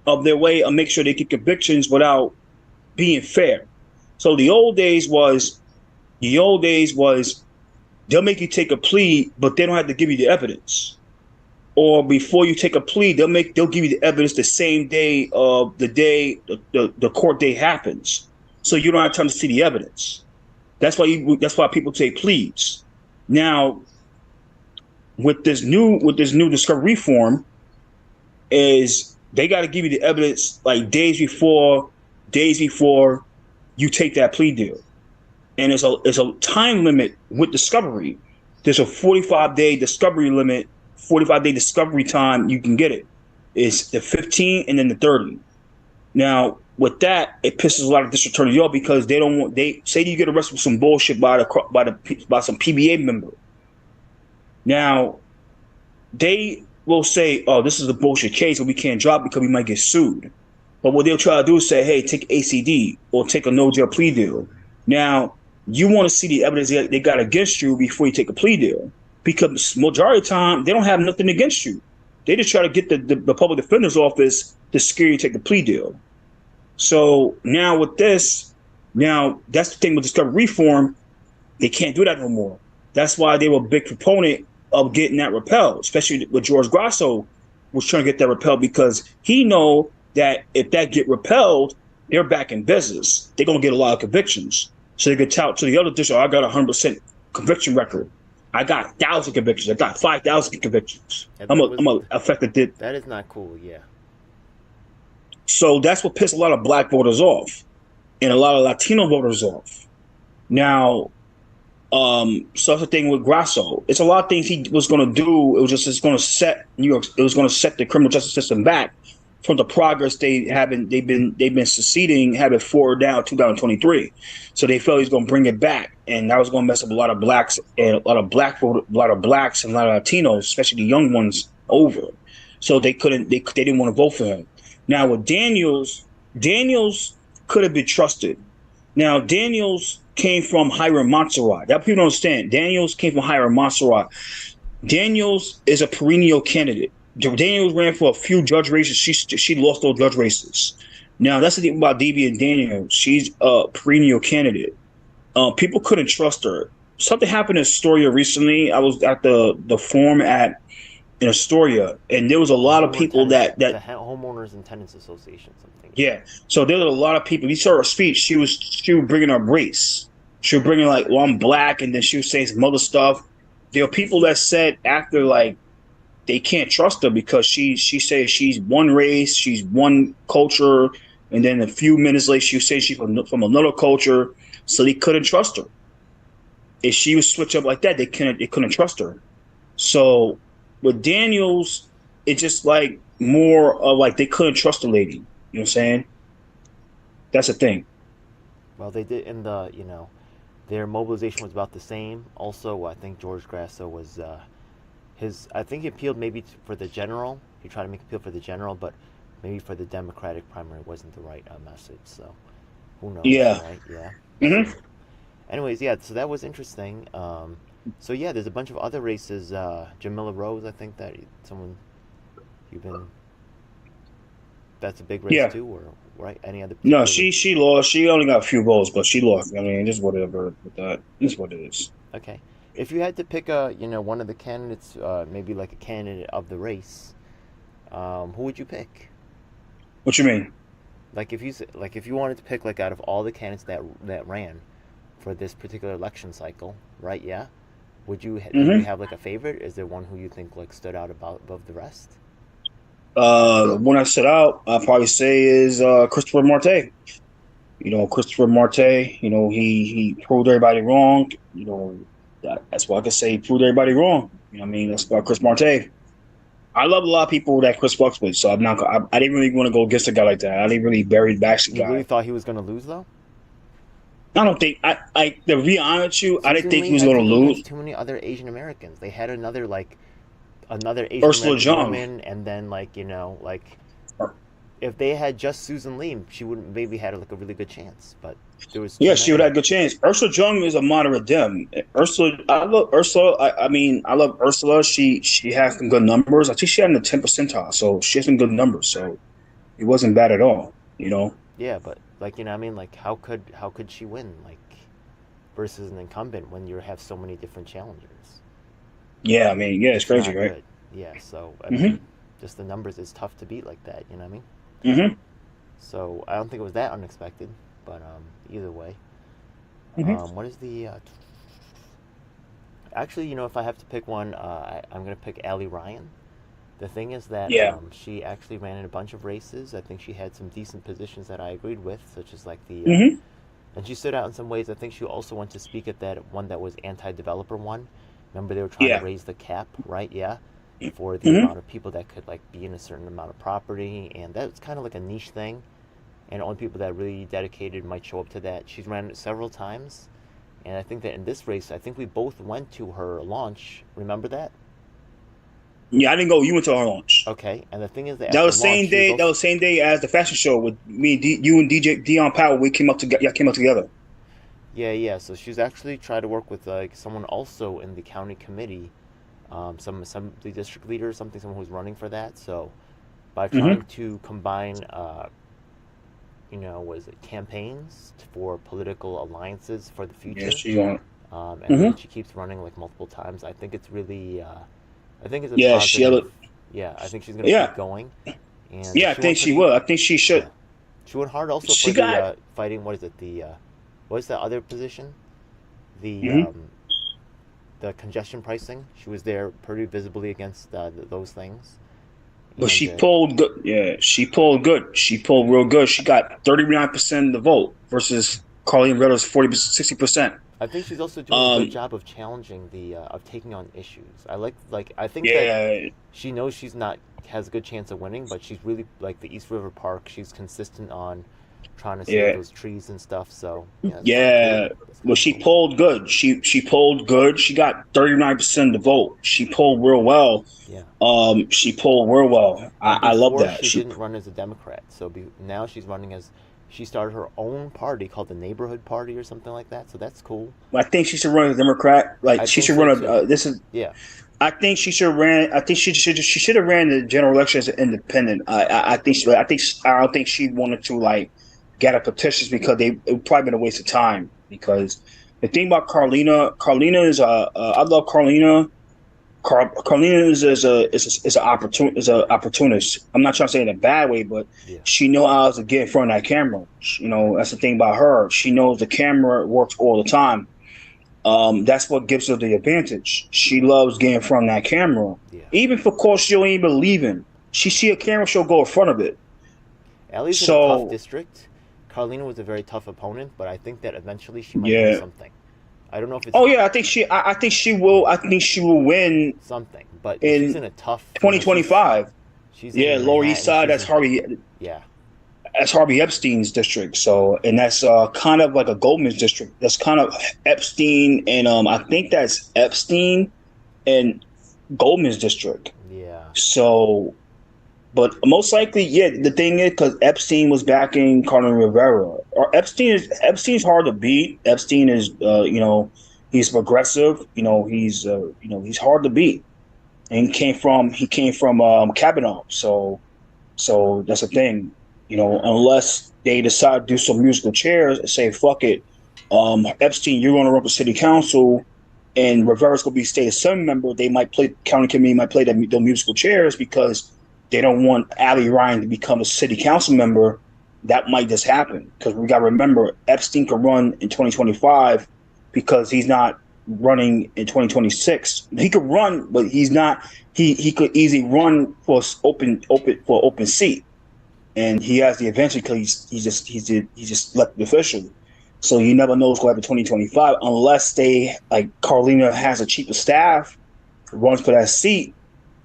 of their way of making sure they get convictions without being fair. So the old days was they'll make you take a plea, but they don't have to give you the evidence. Or before you take a plea, they'll give you the evidence the same day of the day the court day happens, so you don't have time to see the evidence. That's why people take pleas. Now, with this new discovery reform, is they got to give you the evidence like days before you take that plea deal, and it's a time limit with discovery. There's a 45-day discovery limit, 45-day discovery time you can get it. It's the 15 and then the 30. Now, with that, it pisses a lot of district attorneys off because they don't want. They say you get arrested with some bullshit by some PBA member. Now, they will say, "Oh, this is a bullshit case, and we can't drop because we might get sued." But what they'll try to do is say, "Hey, take ACD or take a no jail plea deal." Now, you want to see the evidence they got against you before you take a plea deal, because majority of the time they don't have nothing against you. They just try to get the public defender's office to scare you to take a plea deal. So now with this, now that's the thing with discovery reform. They can't do that no more. That's why they were a big proponent of getting that repelled, especially with George Grasso was trying to get that repelled because he know that if that get repelled, they're back in business. They're gonna get a lot of convictions. So they could tout to the other district, I got a 100% conviction record. I got 1,000 convictions. I got 5,000 convictions.
Yeah,
I'm a affected.
That is not cool. Yeah.
So that's what pissed a lot of black voters off and a lot of Latino voters off. Now, so that's the thing with Grasso. It's a lot of things he was going to do. It was just it's going to set New York. It was going to set the criminal justice system back from the progress they've been succeeding, having forward down 2023. So they felt he's going to bring it back, and that was going to mess up a lot of blacks and a lot of blacks and a lot of Latinos, especially the young ones, over. So they couldn't. They didn't want to vote for him. Now with Daniels could have been trusted. Now Daniels came from Hiram Montserrat. That people don't understand. Daniels came from Hiram Montserrat. Daniels is a perennial candidate. Daniels ran for a few judge races. She lost those judge races. Now that's the thing about DB and Daniels. She's a perennial candidate. People couldn't trust her. Something happened in Astoria recently. I was at the forum in Astoria, and there was a lot of people that
the homeowners and tenants association, something.
Yeah, so there were a lot of people. You saw her speech. She was bringing up race. She was bringing like, well, I'm black, and then she was saying some other stuff. There were people that said after like they can't trust her because she says she's one race, she's one culture, and then a few minutes later she says she's from another culture, so they couldn't trust her. If she would switch up like that, they couldn't trust her. So with Daniels, it's just like more of like they couldn't trust the lady. You know what I'm saying? That's the thing.
Well, they did in the their mobilization was about the same. Also, I think George Grasso was I think he appealed maybe for the general. He tried to make appeal for the general, but maybe for the Democratic primary wasn't the right message. So who knows?
Yeah.
Right? Yeah.
Mm-hmm.
So, anyways, yeah. So that was interesting. So yeah, there's a bunch of other races. Jamila Rose, I think that someone you've been. That's a big race too, or right? Any other?
No, she lost. She only got a few votes, but she lost. I mean, just whatever with that. It's what it is.
Okay. If you had to pick one of the candidates, maybe like a candidate of the race, who would you pick?
What you mean?
Like if you wanted to pick like out of all the candidates that ran for this particular election cycle, right? Yeah. Would you have like a favorite? Is there one who you think like stood out above the rest?
One I set out, I'll probably say is Christopher Marte. Christopher Marte. He proved everybody wrong. That's why I can say he proved everybody wrong. You know what I mean? That's about Chris Marte. I love a lot of people that Chris fucks with, so I didn't really want to go against a guy like that. I didn't really bury back the guy.
You really thought he was going to lose though?
I don't think to be honest with you, I didn't think he was going to lose.
Too many other Asian Americans. They had another Asian
Ursula
American
Jeong.
woman, and then if they had just Susan Lee, she wouldn't maybe had like a really good chance. But there was
she would have a good chance. Ursula Jeong is a moderate Dem. I love Ursula. I love Ursula. She has some good numbers. I think she had in the 10th percentile, so she has some good numbers. So it wasn't bad at all.
Yeah, but how could she win versus an incumbent when you have so many different challengers?
Yeah, it's crazy, right?
Good. Yeah, so I mean, just the numbers is tough to beat like that. You know what I mean?
Mm-hmm.
So I don't think it was that unexpected, but either way, what is the Actually, if I have to pick one, I'm going to pick Allie Ryan. The thing is that
Yeah.
she actually ran in a bunch of races. I think she had some decent positions that I agreed with, such as like the,
Hmm.
and she stood out in some ways. I think she also went to speak at that one that was anti-developer one. Remember they were trying to
Yeah.
raise the cap, right? Yeah, for the
Hmm.
amount of people that could like be in a certain amount of property, and that's kind of like a niche thing, and only people that are really dedicated might show up to that. She's ran it several times, and I think that in this race, I think we both went to her launch. Remember that?
Yeah, I didn't go. You went to our launch.
Okay, and the thing is that
That
after
was
launch,
same
she was
day. That
also
was same day as the fashion show with me, you and DJ Dion Powell. We came up together. Yeah, came up together.
yeah. So she's actually tried to work with like someone also in the county committee, some the district leader or something, someone who's running for that. So by trying
Hmm.
to combine, was it campaigns for political alliances for the
Yeah,
future,
she on.
and
Hmm.
then she keeps running like multiple times. I think it's really, I think it's a
Yeah, she.
positive. Yeah, I think she's gonna keep
Yeah,
going, and
yeah. I
she went
think she
pretty.
will. I think she
Yeah,
should.
she went hard also for
She
the
got.
fighting. What is it? What's the other position? The
Hmm.
the congestion pricing. She was there pretty visibly against those things,
But
and
she pulled good. Yeah, she pulled good. She pulled real good. She got 39% of the vote versus Carleen Riddle's 40%, 60%.
I think she's also doing a good
Um.
job of challenging the of taking on issues. I think that
Yeah.
she knows she's not has a good chance of winning, but she's really like the East River Park. She's consistent on trying to save
Yeah.
those trees and stuff. So yeah, it's kind of cool.
Yeah.
It's
Well,
kind of
she
cool.
pulled good. She pulled good. She got 39% of the vote. She pulled real well.
Yeah.
She pulled real well.
And
I love
before
that.
she didn't run as a Democrat, so now she's running as she started her own party called the Neighborhood Party or something like that. So that's cool.
I think she should run as a Democrat.
I
Like she
think
should
so
run a.
too.
This is.
Yeah.
I think she should ran. I think she should have ran the general election as an independent. I think she. I don't think she wanted to like get a petitions because it would probably been a waste of time. Because the thing about Carlina is I love Carlina. Carlina is a opportunist. I'm not trying to say it in a bad way, but
Yeah.
she knows how to get in front of that camera. That's the thing about her. She knows the camera works all the time. That's what gives her the advantage. She loves getting in front of that camera,
Yeah.
even for course she don't even believe in. She see a camera, she'll go in front of it.
Ellie's in a tough
So
district. Carlina was a very tough opponent, but I think that eventually she might win
yeah.
something. I don't know if it's
Oh yeah, I think she will.
yeah
I think she will win
something, but she's
in
in a tough.
2025.
She's
Yeah,
in
Lower East
Manhattan.
Side.
She's in yeah.
That's Harvey Epstein's district. So, and that's kind of like a Goldman's district. That's kind of Epstein, and I think that's Epstein and Goldman's district.
Yeah.
So, but most likely, yeah. The thing is, because Epstein was backing Carmen Rivera, or Epstein's hard to beat. Epstein is, he's progressive. He's hard to beat, and he came from Kavanaugh. So that's the thing, unless they decide to do some musical chairs and say, fuck it, Epstein, you're going to run for city council, and Rivera's going to be state assembly member, they might play, county committee might play the musical chairs because they don't want Allie Ryan to become a city council member. That might just happen because we got to remember Epstein can run in 2025 because he's not running in 2026. He could run, but he's not. He could easily run for open seat, and he has the advantage because he's just elected official. So you never know what's going to happen in 2025 unless they like Carlina has a chief of staff runs for that seat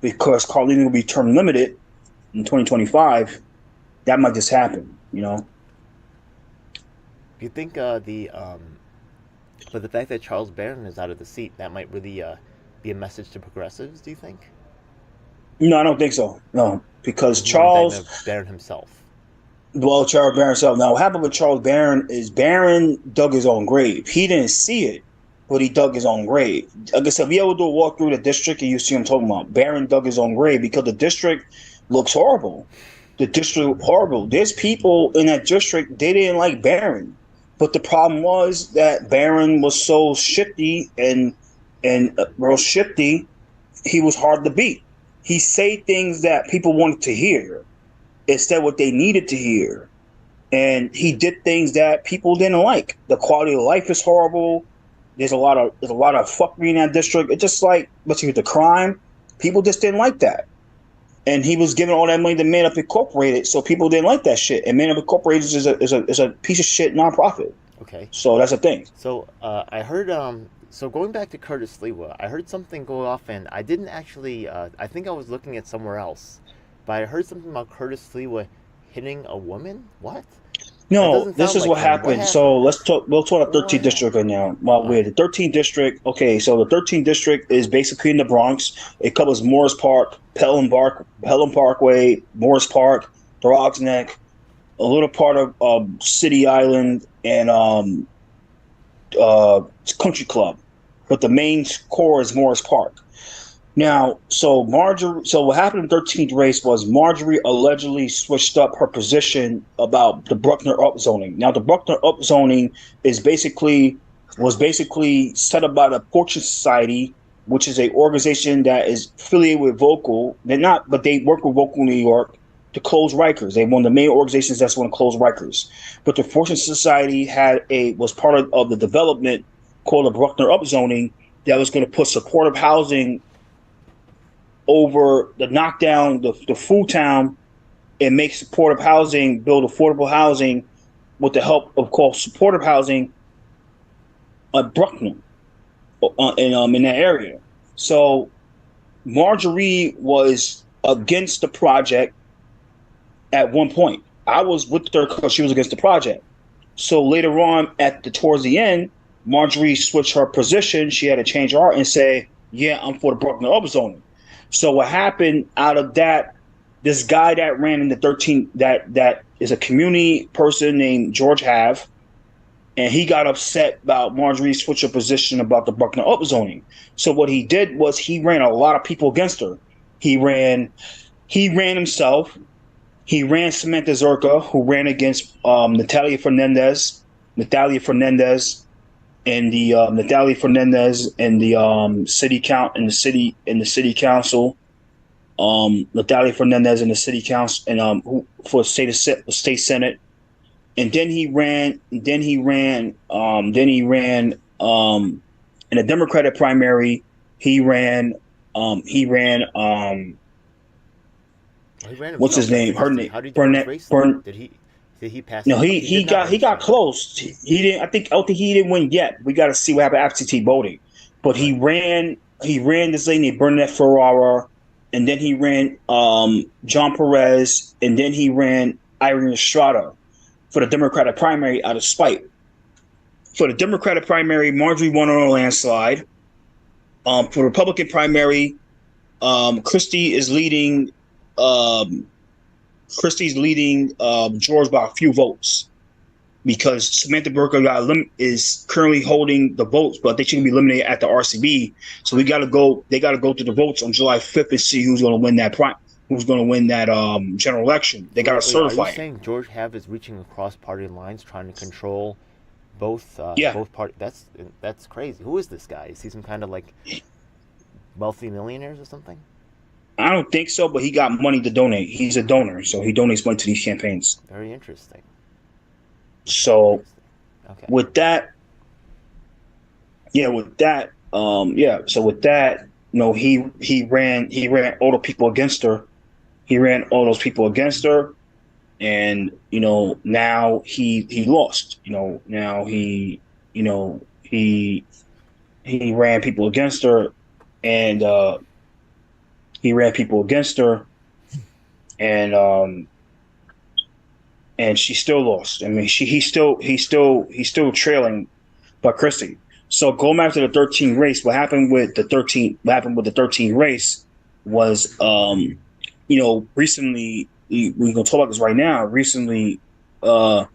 because Carlina will be term limited in 2025. That might just happen.
Do you think but the fact that Charles Barron is out of the seat, that might really be a message to progressives? Do you think?
No, I don't think so. No, because
It's more indictment
Charles,
of Barron himself.
well, Charles Barron himself. Now, what happened with Charles Barron is Barron dug his own grave. He didn't see it, but he dug his own grave. Like I said, if you ever do a walk through the district and you see him talking about Barron dug his own grave because the district looks horrible. The district looked horrible. There's people in that district, they didn't like Barron. But the problem was that Barron was so shifty and real shifty, he was hard to beat. He said things that people wanted to hear instead what they needed to hear. And he did things that people didn't like. The quality of life is horrible. there's a lot of fuckery in that district. It's just like, but with the crime, people just didn't like that. And he was giving all that money to Man Up Incorporated, so people didn't like that shit. And Man Up Incorporated is a piece of shit nonprofit.
Okay.
So that's the thing.
So I heard. So going back to Curtis Lewa, I heard something go off, and I didn't actually. I think I was looking at somewhere else, but I heard something about Curtis Lewa hitting a woman. What?
No, this is
like
what
him.
happened. So let's talk. We'll talk about 13th district right now. Well, we're the 13th district. Okay, so the 13th district is basically in the Bronx. It covers Morris Park, Pelham Parkway, Morris Park, Throgs Neck, a little part of City Island, and Country Club. But the main core is Morris Park. Now, so what happened in the 13th race was Marjorie allegedly switched up her position about the Bruckner upzoning. Now, the Bruckner upzoning was basically set up by the Fortune Society, which is an organization that is affiliated with Vocal. But they work with Vocal New York to close Rikers. They're one of the main organizations that's going to close Rikers. But the Fortune Society was part of the development called the Bruckner upzoning that was going to put supportive housing over the knockdown, the food town, and make supportive housing, build affordable housing with the help of supportive housing at Bruckner in that area. So Marjorie was against the project at one point. I was with her because she was against the project. So later on, towards the end, Marjorie switched her position. She had to change her heart and say, "Yeah, I'm for the Bruckner upzoning." So what happened out of that? This guy that ran in the 13 that is a community person named George Have, and he got upset about Marjorie switch her position about the Bruckner upzoning. So what he did was he ran a lot of people against her. He ran himself. He ran Samantha Zerka, who ran against Natalia Fernandez, and the Natalia Fernandez and the city council, Natalia Fernandez in the city council and for state senate, and then he ran in the Democratic primary. He ran what's his name? Her name?
How did he do his race? Did he pass?
No, he got close. He didn't. I don't think he didn't win yet. We got to see what happened absentee voting. But he ran this lady named Bernadette Ferrara, and then he ran John Perez, and then he ran Irene Estrada for the Democratic primary out of spite. For the Democratic primary, Marjorie won on a landslide. For the Republican primary, Christie's leading George by a few votes because Samantha Burka is currently holding the votes, but they shouldn't be eliminated at the RCB. So they got to go to the votes on July 5th and see who's going to win that general election. They got to certify.
Are you saying George Have is reaching across party lines, trying to control both parties? That's crazy. Who is this guy? Is he some kind of like wealthy millionaires or something?
I don't think so, but he got money to donate. He's a donor, so he donates money to these campaigns.
Very interesting.
So,
okay.
with that, So with that, he ran all the people against her. He ran all those people against her, and now he lost. Now he ran people against her, and and she still lost. I mean, he's still trailing by Christie. So going back to the 13 race, what happened with the 13 race was, recently we're gonna talk about this right now. Recently, what's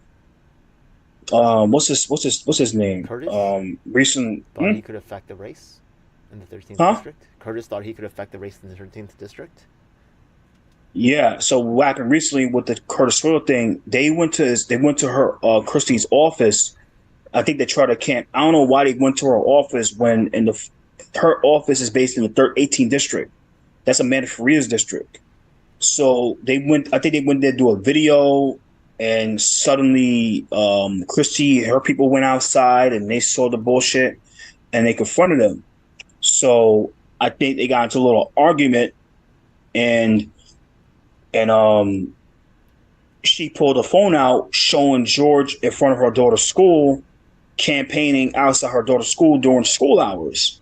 his name?
Curtis? Thought he could affect the race in the 13th district. Curtis thought he could affect the race in the 13th district.
Yeah. So what happened recently with the Curtis Swill thing? They went to her Christie's office. I think they tried to camp. I don't know why they went to her office when her office is based in the 18th district. That's Amanda Faria's district. So they went. I think they went there to do a video, and suddenly Christie, her people went outside and they saw the bullshit. and they confronted him. So I think they got into a little argument, and and she pulled a phone out showing George in front of her daughter's school campaigning outside her daughter's school during school hours.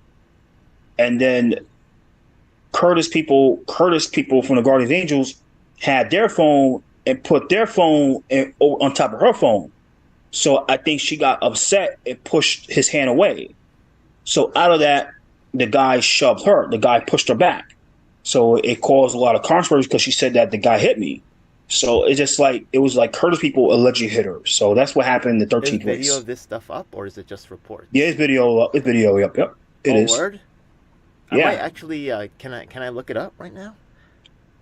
And then Curtis people from the Guardian Angels had their phone and put their phone on top of her phone. So I think she got upset and pushed his hand away. So out of that, the guy shoved her. The guy pushed her back. So it caused a lot of controversy because she said that the guy hit me. So it's just like it was like Curtis people allegedly hit her. So that's what happened in the
Is
13th
video
race.
of this stuff up, or is it just reports?
Yeah, it's video. It's video. Yep. It is.
Word? I
Yeah.
might actually. Can I look it up right now?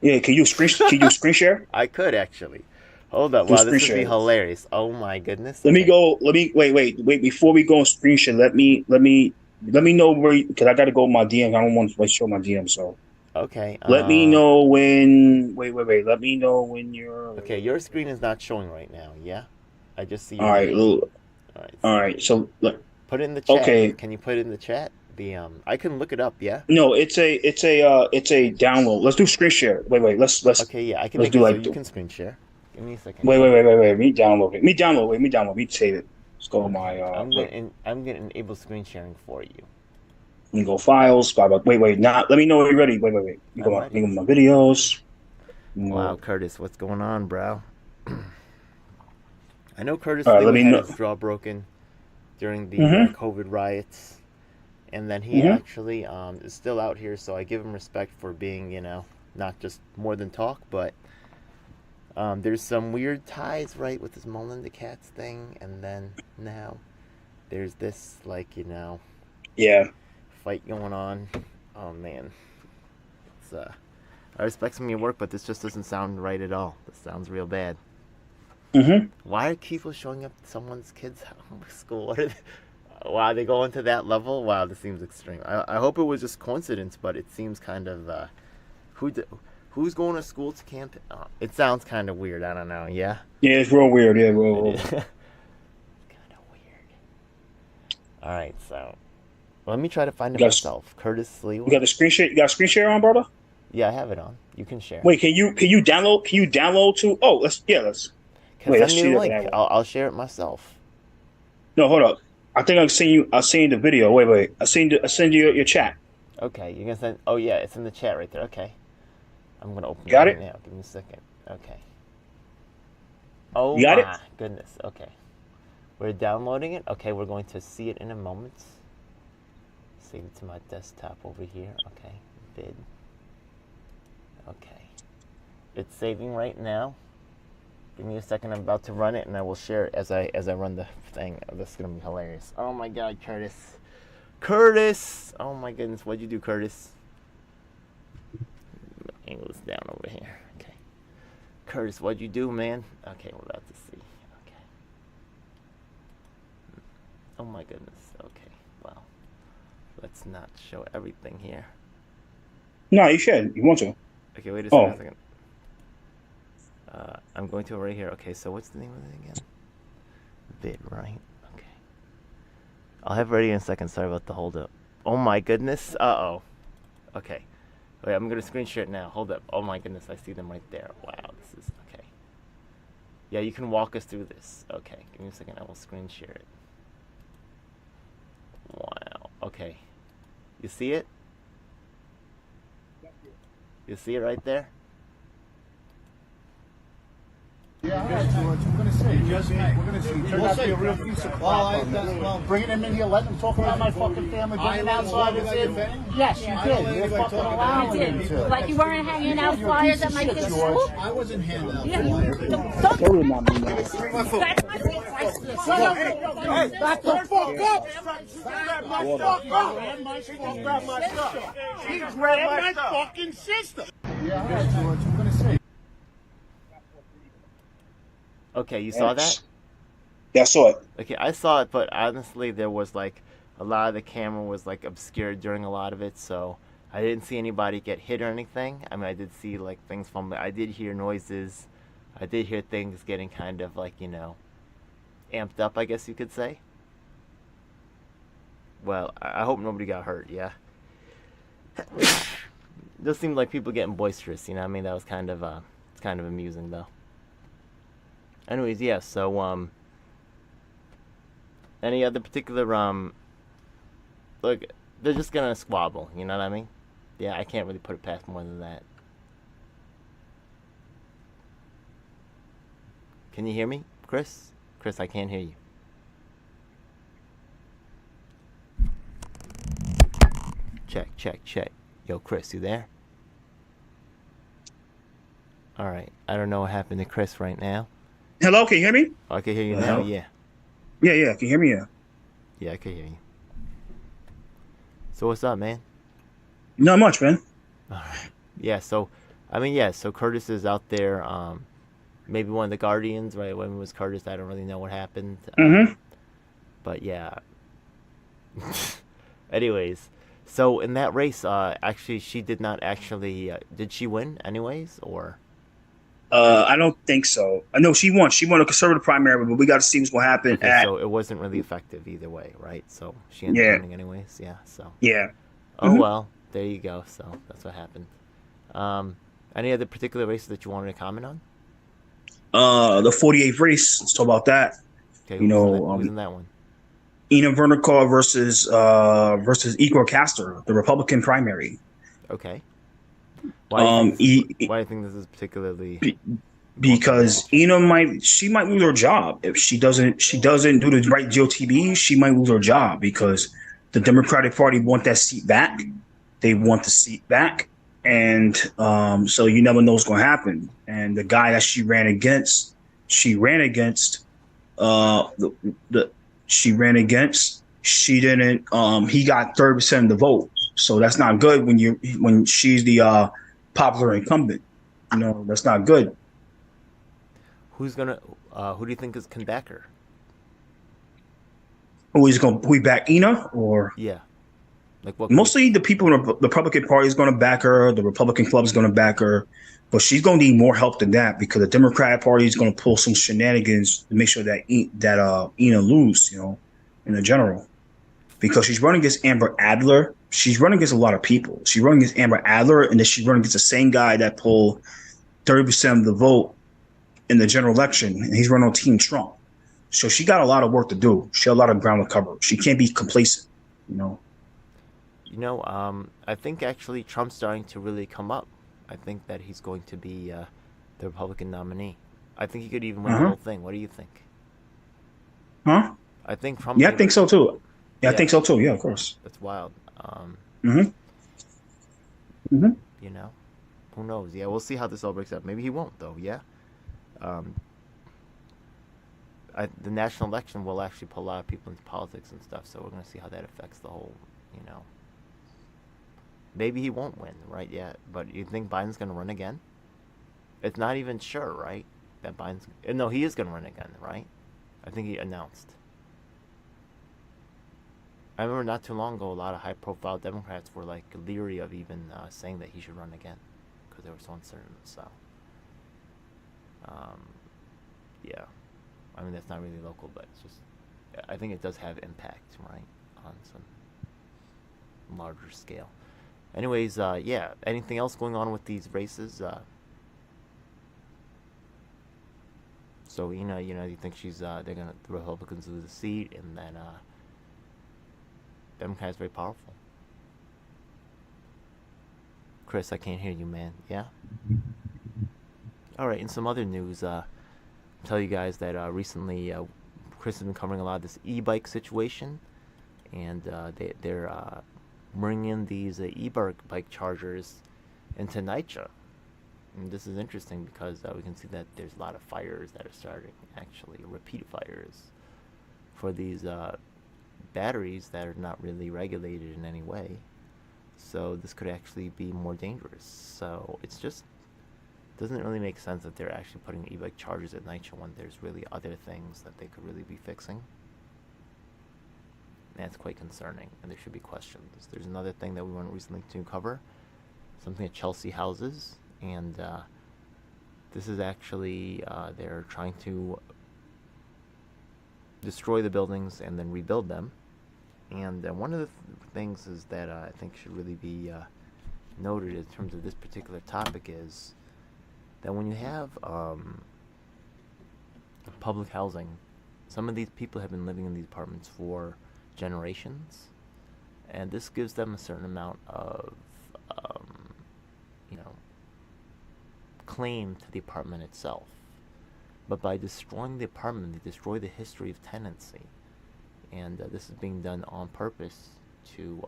Yeah. Can you screen share?
I could actually. Hold up.
Do
Wow,
screen
this would be
share.
hilarious. Oh my goodness.
Let me
Okay.
go. Wait. Before we go on screen share, let me know where because I got to go my DM. I don't want to show my DM. So
Okay.
let me know when. Wait. Let me know when you're.
Okay, your screen is not showing right now. Yeah, I just see your
All right.
name.
All
All right.
right. So
Put it in the chat.
okay.
Can you put it in the chat? I can look it up. Yeah.
No, it's a download. Let's do screen share. Wait. Let's
Okay. Yeah, I can
let's
make
do
it so
like
you can screen share. Give me a second.
wait. Me download it. Me download. Me save it. Let's go to my
I'm gonna enable screen sharing for you.
Let me go files. Blah, blah. Wait. Not. Let me know when you're ready. Wait. Let me go
I'm
let me
ready.
go my videos.
Wow, Curtis, what's going on, bro? I know Curtis
All right. Let
Lewa
me
had
know.
his jaw broken during the
Mm-hmm.
COVID riots, and then he
Mm-hmm.
actually is still out here. So I give him respect for being, not just more than talk, but there's some weird ties, right, with this Melinda Katz thing, and then now there's this, like,
Yeah.
fight going on. Oh man, it's I respect some of your work, but this just doesn't sound right at all. This sounds real bad.
Mm-hmm.
Why are people showing up at someone's kid's school? What are they, wow, they go into that level? Wow, this seems extreme. I hope it was just coincidence, but it seems kind of who who's going to school to camp? It sounds kind of weird. I don't know. Yeah,
Yeah. It's real weird. Yeah.
it is kind of weird. All right, so let me try to find it
You got
myself. Curtis
you
Lewa.
got the screen share. You got screen share on, brother.
Yeah, I have it on. You can share.
Wait. Can you download? Can you download to? Oh, let's. Wait.
Send
Let's
me
see
the
that
link.
way.
I'll share it myself.
No, hold up. I think I've seen you. I've seen the video. Wait. I send you your chat.
Okay, you can send. Oh yeah, it's in the chat right there. Okay, I'm gonna open it
Got
right
it?
now. Give me a second. Okay. Oh
You got it?
my goodness. Okay, we're downloading it. Okay, we're going to see it in a moment. Save it to my desktop over here. Okay, vid. Okay, it's saving right now. Give me a second. I'm about to run it, and I will share it as I run the thing. Oh, this is gonna be hilarious. Oh my God, Curtis! Curtis! Oh my goodness, what'd you do, Curtis? Angle this down over here. Okay, Curtis, what'd you do, man? Okay, we're about to see. Okay. Oh my goodness. Okay. Well, let's not show everything here.
No, you should. You want to?
Okay, wait a
Oh.
second. I'm going to right here. Okay, so what's the name of it again? Vid, right? Okay. I'll have it ready in a second. Sorry about the hold up. Oh my goodness. Uh-oh. Okay. Wait, I'm going to screen share it now. Hold up. Oh my goodness. I see them right there. Wow, this is... Okay. Yeah, you can walk us through this. Okay. Give me a second. I will screen share it. Wow. Okay. You see it? You see it right there?
Yeah, all right, George. I'm going to say. We're going to see. Turned out to be a real piece of crap. Well, bringing him in here, letting him talk about my fucking family, bringing outsiders in. Yes, you did. You're fucking allowing him to.
Like you weren't hanging out flyers at my kid's school?
I wasn't handing out
Yeah,
flyers.
That would not mean that.
Back the fuck up! Grab my fuck up! Grab my stuff! He grabbed my fucking sister! Yeah, all right, George. I'm going to say.
Okay, you saw that?
Yeah, I saw it.
Okay, I saw it, but honestly, there was like a lot of the camera was like obscured during a lot of it, so I didn't see anybody get hit or anything. I mean, I did see like things fumbling. I did hear noises. I did hear things getting kind of like, amped up, I guess you could say. Well, I hope nobody got hurt. Yeah. Just seemed like people getting boisterous. You know what I mean? That was it's kind of amusing though. Anyways, yeah. So any other particular look, they're just gonna squabble. You know what I mean? Yeah, I can't really put it past more than that. Can you hear me, Chris? Chris, I can't hear you. Check, check, check. Yo, Chris, you there? Alright, I don't know what happened to Chris right now.
Hello, can you hear me?
Oh, I can hear you now, yeah.
Yeah, can you hear me? Yeah.
Yeah, I can hear you. So what's up, man?
Not much, man.
Alright. Yeah, so Curtis is out there, maybe one of the Guardians, right? When it was Curtis, I don't really know what happened. But yeah. Anyways, so in that race, actually, she did not actually. Did she win, anyways, or?
I don't think so. I know she won. She won a conservative primary, but we got to see what's going to happen.
Okay, so it wasn't really effective either way, right? So she ended up winning anyways. Yeah. So.
Yeah.
Oh well, there you go. So that's what happened. Any other particular races that you wanted to comment on?
The 48th race. Let's talk about that.
Okay, who's in that one?
Ina Vernicar versus Igor Castor, the Republican primary.
Okay. Why do you think this is particularly?
Because Ina might lose her job if she doesn't do the right GOTB. She might lose her job because the Democratic Party want that seat back. They want the seat back, and so you never know what's going to happen. And the guy that she ran against. She didn't. He got 30% of the vote, so that's not good when she's the popular incumbent. You know, that's not good.
Who do you think can back her?
Who back Ina or?
Yeah, like what?
Mostly the people in the Republican Party is going to back her. The Republican Club is going to back her, but she's going to need more help than that because the Democratic Party is going to pull some shenanigans to make sure that Ina lose. You know, in the general, because she's running against Amber Adler. She's running against a lot of people. She's running against Amber Adler, and then she's running against the same guy that pulled 30% of the vote in the general election, and he's running on Team Trump. So she got a lot of work to do. She had a lot of ground to cover. She can't be complacent, you know.
I think actually Trump's starting to really come up. I think that he's going to be the Republican nominee. I think he could even win the whole thing. What do you think?
Huh?
I think Trump.
Yeah, I think so too. Yeah, I think so too. Yeah, of course.
That's wild.
You
know, who knows? Yeah, we'll see how this all breaks up. Maybe he won't, though. Yeah. The national election will actually pull a lot of people into politics and stuff, so we're going to see how that affects the whole, Maybe he won't win, right? Yeah, but you think Biden's going to run again? It's not even sure, right? That Biden's... No, he is going to run again, right? I think he announced. I remember not too long ago, a lot of high-profile Democrats were, leery of even saying that he should run again because they were so uncertain, so... yeah. I mean, that's not really local, but it's just... I think it does have impact, right? On some larger scale. Anyways, yeah. Anything else going on with these races? So, you think the Republicans lose the seat, and then, Democrats very powerful. Chris, I can't hear you, man. Yeah? Alright, in some other news, tell you guys that recently Chris has been covering a lot of this e-bike situation, and they're bringing these e-bike chargers into NYC. And this is interesting because we can see that there's a lot of fires that are starting, actually, repeat fires for these batteries that are not really regulated in any way. So this could actually be more dangerous. So it's just doesn't really make sense that they're actually putting e-bike chargers at NYC when there's really other things that they could really be fixing. That's quite concerning, and there should be questions. There's another thing that we went recently to cover, something at Chelsea Houses, and this is actually they're trying to destroy the buildings and then rebuild them, And one of the things is that I think should really be noted in terms of this particular topic is that when you have public housing, some of these people have been living in these apartments for generations, and this gives them a certain amount of, you know, claim to the apartment itself. But by destroying the apartment, they destroy the history of tenancy. And this is being done on purpose to,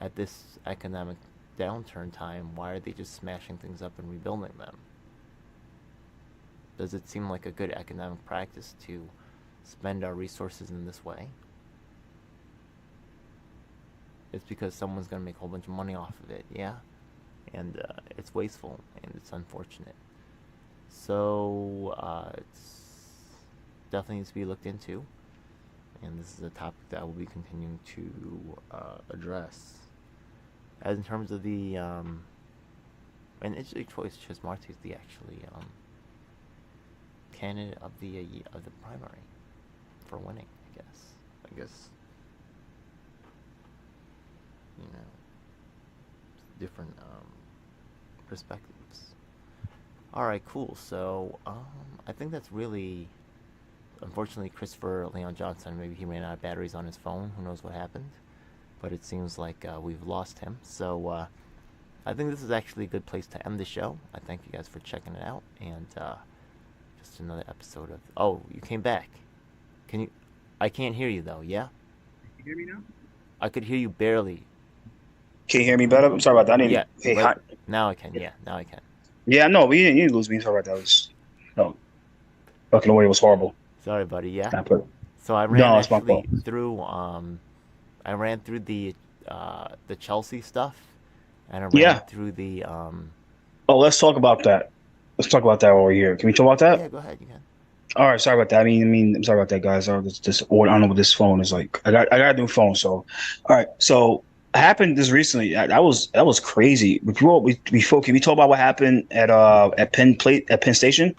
at this economic downturn time, why are they just smashing things up and rebuilding them? Does it seem like a good economic practice to spend our resources in this way? It's because someone's going to make a whole bunch of money off of it, yeah? And it's wasteful, and it's unfortunate. So, it's definitely needs to be looked into. And this is a topic that I will be continuing to address. As in terms of the, and interesting choice, Marty is the actually candidate of the primary for winning. I guess different perspectives. All right, cool. So I think that's really. Unfortunately, Christopher Leon Johnson, maybe he ran out of batteries on his phone. Who knows what happened? But it seems like we've lost him. So I think this is actually a good place to end the show. I thank you guys for checking it out. And just another episode of... Oh, you came back. Can you... I can't hear you, though, yeah?
Can you hear me now?
I could hear you barely.
Can you hear me better? I'm sorry about that.
Yeah.
Hey, hi.
Now I can, yeah. Now I can.
Yeah, no, you didn't lose me. Sorry about that. No. Fucking away was horrible.
Sorry, buddy. Yeah.
So
I ran through. I ran through the Chelsea stuff, and I ran through the.
Oh, let's talk about that. Let's talk about that over here. Can we talk about that?
Yeah, go ahead. You can.
All right. Sorry about that. I mean, I'm sorry about that, guys. I don't know what this phone is like. I got a new phone. So, all right. So, it happened this recently. That was crazy. Can we talk about what happened at Penn Station?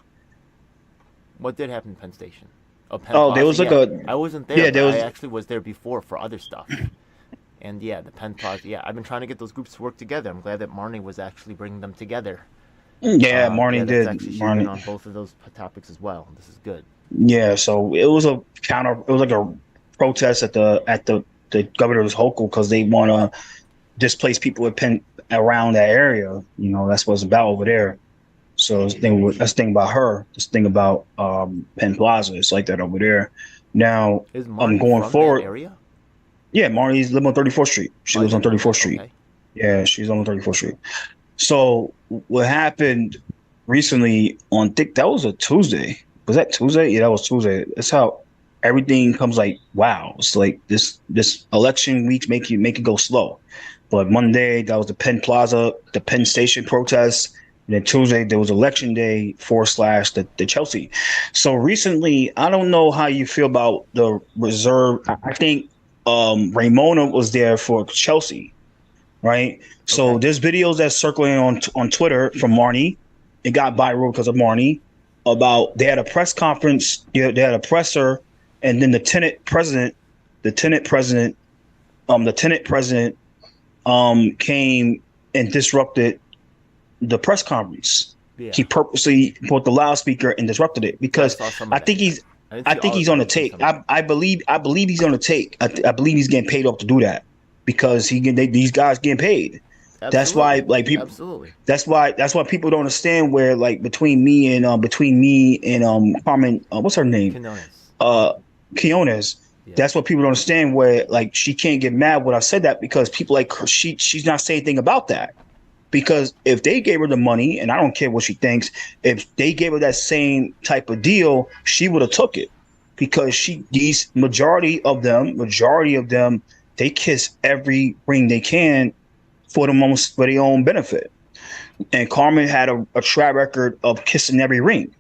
What did happen in Penn Station?
There was like
I wasn't there. Yeah, I actually was there before for other stuff. And yeah, the Penn Plaza. Yeah, I've been trying to get those groups to work together. I'm glad that Marnie was actually bringing them together.
Yeah, Marnie did.
She's been on both of those topics as well. This is good.
Yeah, so it was like a protest at the governor's local because they want to displace people around that area. That's what it's about over there. So that's the thing about her. This thing about Penn Plaza. It's like that over there. Now I'm going forward.
That area?
Yeah, Marnie's living on 34th Street. She lives on 34th Street. Okay. Yeah, she's on 34th Street. So what happened recently on that was a Tuesday. Was that Tuesday? Yeah, that was Tuesday. That's how everything comes like, wow. It's like this election week make it go slow. But Monday, that was the Penn Plaza, the Penn Station protest. And then Tuesday, there was election day / the Chelsea. So recently, I don't know how you feel about the reserve. I think Ramona was there for Chelsea, right? So there's videos that's circling on Twitter from Marnie. It got viral because of Marnie. About they had a press conference. They had a presser, and then the tenant president came and disrupted the press conference. Yeah. He purposely put the loudspeaker and disrupted it because I think he's on the take. I believe he's on the take. I believe he's getting paid off to do that because these guys getting paid. Absolutely. That's why people. Absolutely. That's why people don't understand where between me and Carmen, what's her name? Quinones. Yeah. That's what people don't understand where she can't get mad when I said that because people she's not saying anything about that. Because if they gave her the money, and I don't care what she thinks, if they gave her that same type of deal, she would have took it. Because majority of them, they kiss every ring they can for their own benefit. And Carmen had a track record of kissing every ring,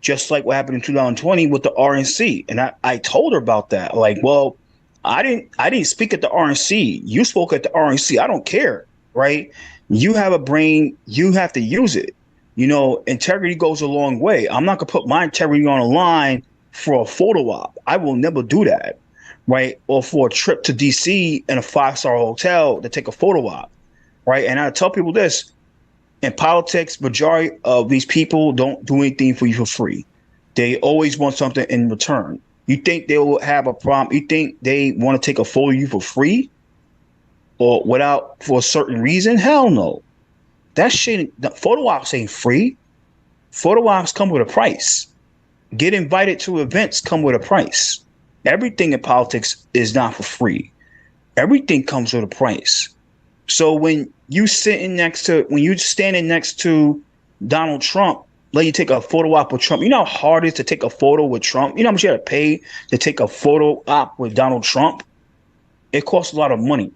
just like what happened in 2020 with the RNC. And I told her about that. Well, I didn't speak at the RNC. You spoke at the RNC. I don't care, right? You have a brain, you have to use it. Integrity goes a long way. I'm not gonna put my integrity on the line for a photo op. I will never do that. right? Or for a trip to DC in a 5-star hotel to take a photo op, right? And I tell people this: in politics, majority of these people don't do anything for you for free. They always want something in return. You think they will have a problem? You think they want to take a photo of you for free or without for a certain reason? Hell no. That shit, the photo ops ain't free. Photo ops come with a price. Get invited to events come with a price. Everything in politics is not for free. Everything comes with a price. So when you standing next to Donald Trump, let you take a photo op with Trump. You know how hard it is to take a photo with Trump? You know how much you got to pay to take a photo op with Donald Trump? It costs a lot of money.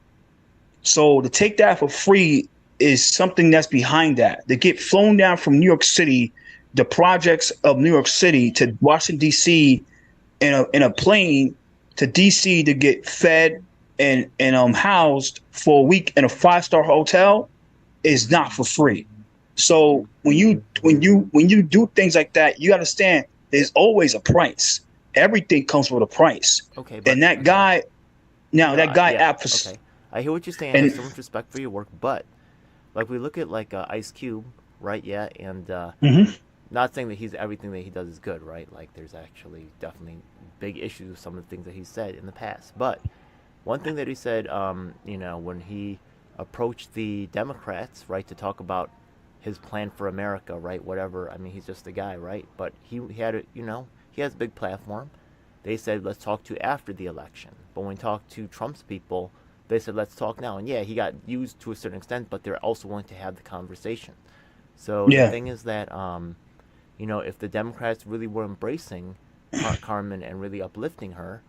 So to take that for free is something that's behind that. To get flown down from New York City, the projects of New York City to Washington, D.C. in a plane to D.C. to get fed and housed for a week in a 5-star hotel is not for free. So when you do things like that, you understand there's always a price. Everything comes with a price.
Okay,
and that guy,
okay. I hear what you're saying. I have so much respect for your work, but like we look at like Ice Cube, right? Yeah, and not saying that everything that he does is good, right? Like there's actually definitely big issues with some of the things that he said in the past. But one thing that he said, when he approached the Democrats, right, to talk about his plan for America, right, whatever. I mean, he's just a guy, right? But he had he has a big platform. They said, let's talk to you after the election. But when we talked to Trump's people, they said, let's talk now. And yeah, he got used to a certain extent, but they're also willing to have the conversation. So the thing is that, if the Democrats really were embracing Carmen and really uplifting her,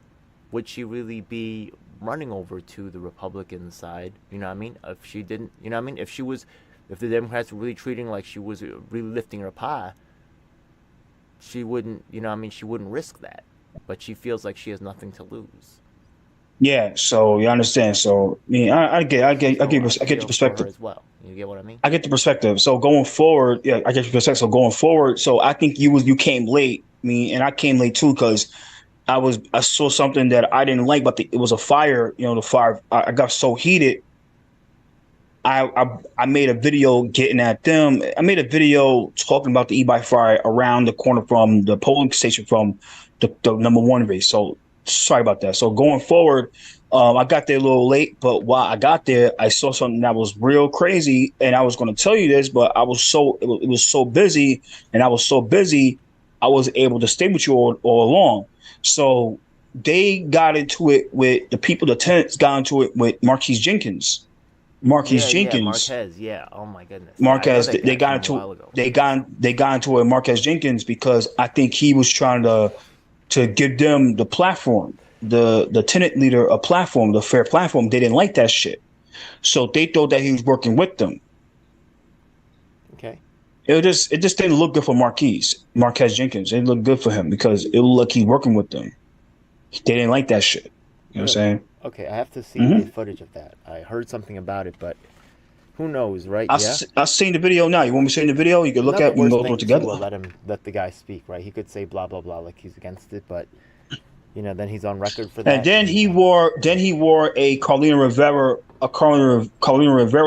would she really be running over to the Republican side? You know what I mean? If she didn't, you know what I mean? If the Democrats were really treating like she was really lifting her pie, she wouldn't, she wouldn't risk that. But she feels like she has nothing to lose.
Yeah, so you understand. So I get your perspective
as well. You get what I mean?
I get the perspective. So going forward, yeah, I get your perspective. So going forward, so I think you came late. And I came late too because I saw something that I didn't like, but it was a fire. The fire. I got so heated. I made a video getting at them. I made a video talking about the e-bike fire around the corner from the polling station from the number 1 race. So sorry about that. So going forward, I got there a little late, but while I got there, I saw something that was real crazy, and I was going to tell you this, but it was so busy, and I was so busy, I wasn't able to stay with you all along. So they got into it with the people, the tenants got into it with Marquise Jenkins.
Marquez, yeah. Oh my goodness.
Marquez, they got into it with Marquez Jenkins because I think he was trying to give them the platform, the tenant leader a platform, the fair platform. They didn't like that shit. So they thought that he was working with them.
Okay.
It just didn't look good for Marquez Jenkins. It looked good for him because it looked like he's working with them. They didn't like that shit. You know what I'm saying?
Okay, I have to see the footage of that. I heard something about it, but who knows, right?
I've seen the video now. You want me to see the video? You can look at it. We can go through it together.
Let the guy speak, right? He could say blah blah blah like he's against it, but then he's on record for that.
And then he wore a Carlina Rivera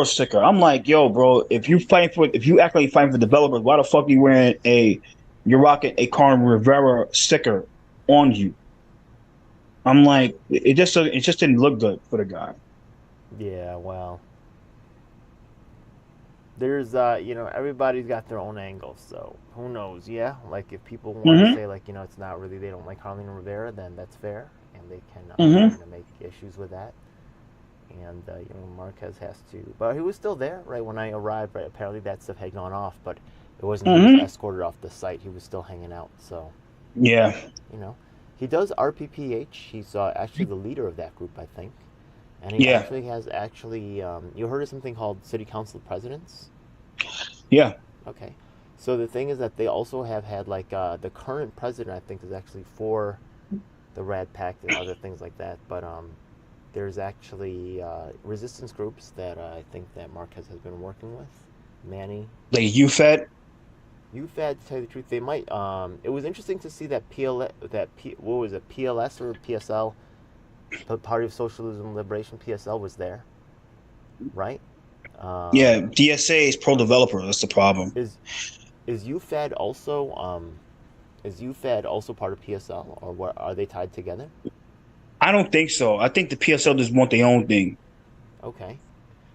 sticker. I'm like, yo, bro, if you act like you're fighting for developers, why the fuck are you you're rocking a Carlina Rivera sticker on you? I'm like, it just didn't look good for the guy.
Yeah, well, there's everybody's got their own angles, so who knows? Yeah, like if people want to say like it's not really, they don't like Carlina Rivera, then that's fair, and they can make issues with that. And Marquez has to, but he was still there right when I arrived. Right, apparently that stuff had gone off, but it wasn't. He was escorted off the site. He was still hanging out. So
yeah,
he does RPPH. He's actually the leader of that group, I think. And he actually has you heard of something called City Council Presidents?
Yeah.
Okay. So the thing is that they also have had like the current president, I think, is actually for the Rad Pact and other things like that. But there's actually resistance groups that I think that Marquez has been working with. Manny.
Like UFED?
UFAD, to tell you the truth, they might. It was interesting to see that PLS or PSL the Party of Socialism and Liberation (PSL) was there, right?
Yeah, DSA is pro-developer. That's the problem.
Is is UFAD also part of PSL, or what, are they tied together?
I don't think so. I think the PSL just want their own thing.
Okay,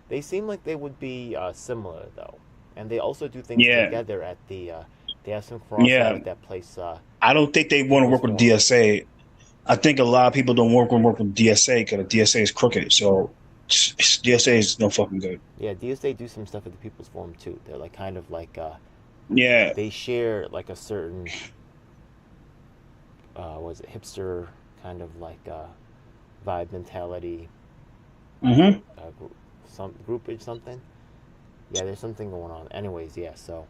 they seem like they would be similar though, and they also do things
Yeah,
together at the. They have some crossover
yeah.
at that place.
I don't think they want to
People's
work with
Forum.
DSA. I think a lot of people don't work with DSA because the DSA is crooked. So DSA is no fucking good.
Yeah, DSA do some stuff at the People's Forum too. They're like kind of like
Yeah.
they share like a certain was it hipster kind of like vibe mentality,
Mm-hmm.
some groupage something. Yeah, there's something going on. Anyways, yeah. So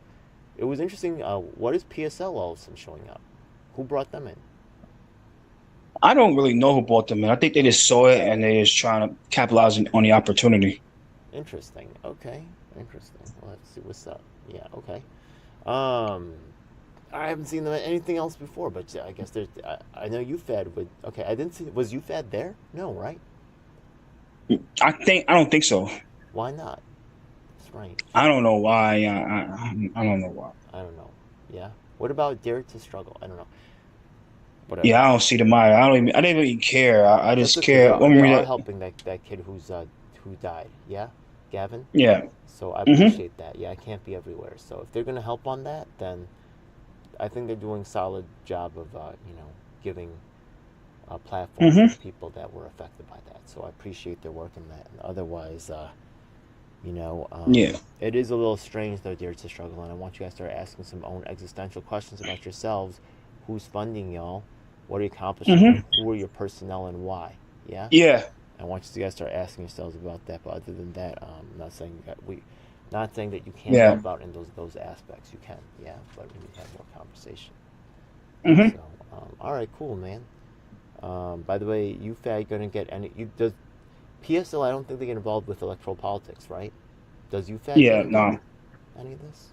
it was interesting. What is PSL all of a sudden showing up? Who brought them in?
I don't really know who bought them in. I think they just saw it and they just trying to capitalize on the opportunity.
Interesting. Okay. Interesting. Well, let's see what's up. Yeah. Okay. Um, I haven't seen them at anything else before, but I guess there's. I know UFAD would. Okay, I didn't see. Was UFAD there? No, right?
I don't think so.
Why not? Strange.
I don't know why. I don't know why.
I don't know. Yeah. What about Dare to Struggle? I don't know. Whatever.
Yeah, I don't see them either. I didn't really care. I
That's
just
okay.
care.
They are helping that kid who died. Yeah, Gavin.
Yeah.
So I
Mm-hmm.
appreciate that. Yeah, I can't be everywhere. So if they're gonna help on that, then I think they're doing solid job of giving a platform
Mm-hmm.
for people that were affected by that. So I appreciate their work in that. And otherwise,
Yeah.
it is a little strange though, Dare to Struggle, and I want you guys to start asking some own existential questions about yourselves. Who's funding y'all? What are you accomplishing?
Mm-hmm.
Who are your personnel and why? Yeah.
Yeah.
I want you guys to start asking yourselves about that. But other than that, not saying that you can't
Yeah.
help out in those aspects. You can, yeah. But we need to have more conversation.
Mm-hmm.
So, all right, cool, man. By the way, UFAD gonna get any? Does PSL? I don't think they get involved with electoral politics, right? Does UFAD
Yeah.
get involved
No.
with any of this?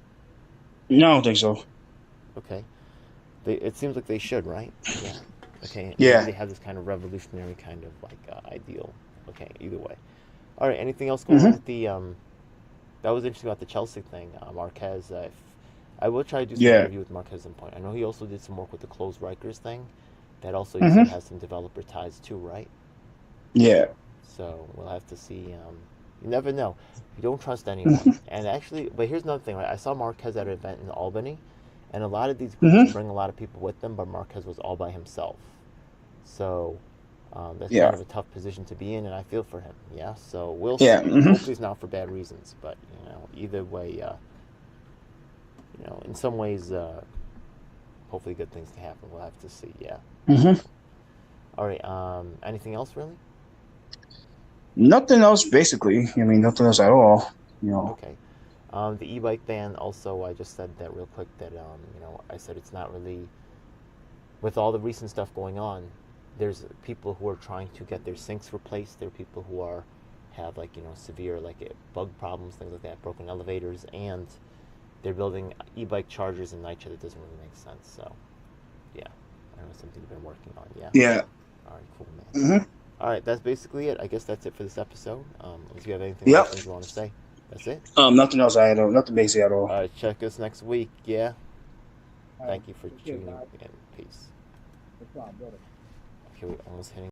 No, I don't think so.
Okay. It seems like they should, right? Yeah. Okay.
Yeah.
They have this kind of revolutionary kind of like ideal. Okay. Either way. All right. Anything else going on
Mm-hmm.
with the That was interesting about the Chelsea thing. Marquez. I will try to do some
Yeah.
interview with Marquez at some point. I know he also did some work with the Closed Rikers thing. That also you said
Mm-hmm.
has some developer ties too, right?
Yeah.
So we'll have to see. You never know. You don't trust anyone. And actually, but here's another thing. Right? I saw Marquez at an event in Albany, and a lot of these groups
Mm-hmm.
bring a lot of people with them, but Marquez was all by himself. So that's
Yeah.
kind of a tough position to be in, and I feel for him. Yeah. So we'll
Yeah.
see.
Mm-hmm.
Hopefully, it's not for bad reasons, but either way, in some ways, hopefully, good things can happen. We'll have to see. Yeah.
Mm-hmm.
All right. Anything else, really?
Nothing else, basically. I mean, nothing else at all.
Okay. The e-bike ban also, I just said that real quick that, I said it's not really, with all the recent stuff going on, there's people who are trying to get their sinks replaced. There are people who have like, severe like bug problems, things like that, broken elevators, and they're building e-bike chargers in NYC that doesn't really make sense. So, yeah, I know it's something you've been working on. Yeah.
Yeah.
All right, cool, man.
Mm-hmm.
All right, that's basically it. I guess that's it for this episode. Unless you have anything
Yep.
else you want to say, that's it.
Nothing else. Nothing basic at all.
All right, check us next week. Yeah.
All
Thank
right.
you for
Take care,
tuning
guys.
in. Peace.
No problem, brother.
Okay, we're almost hitting.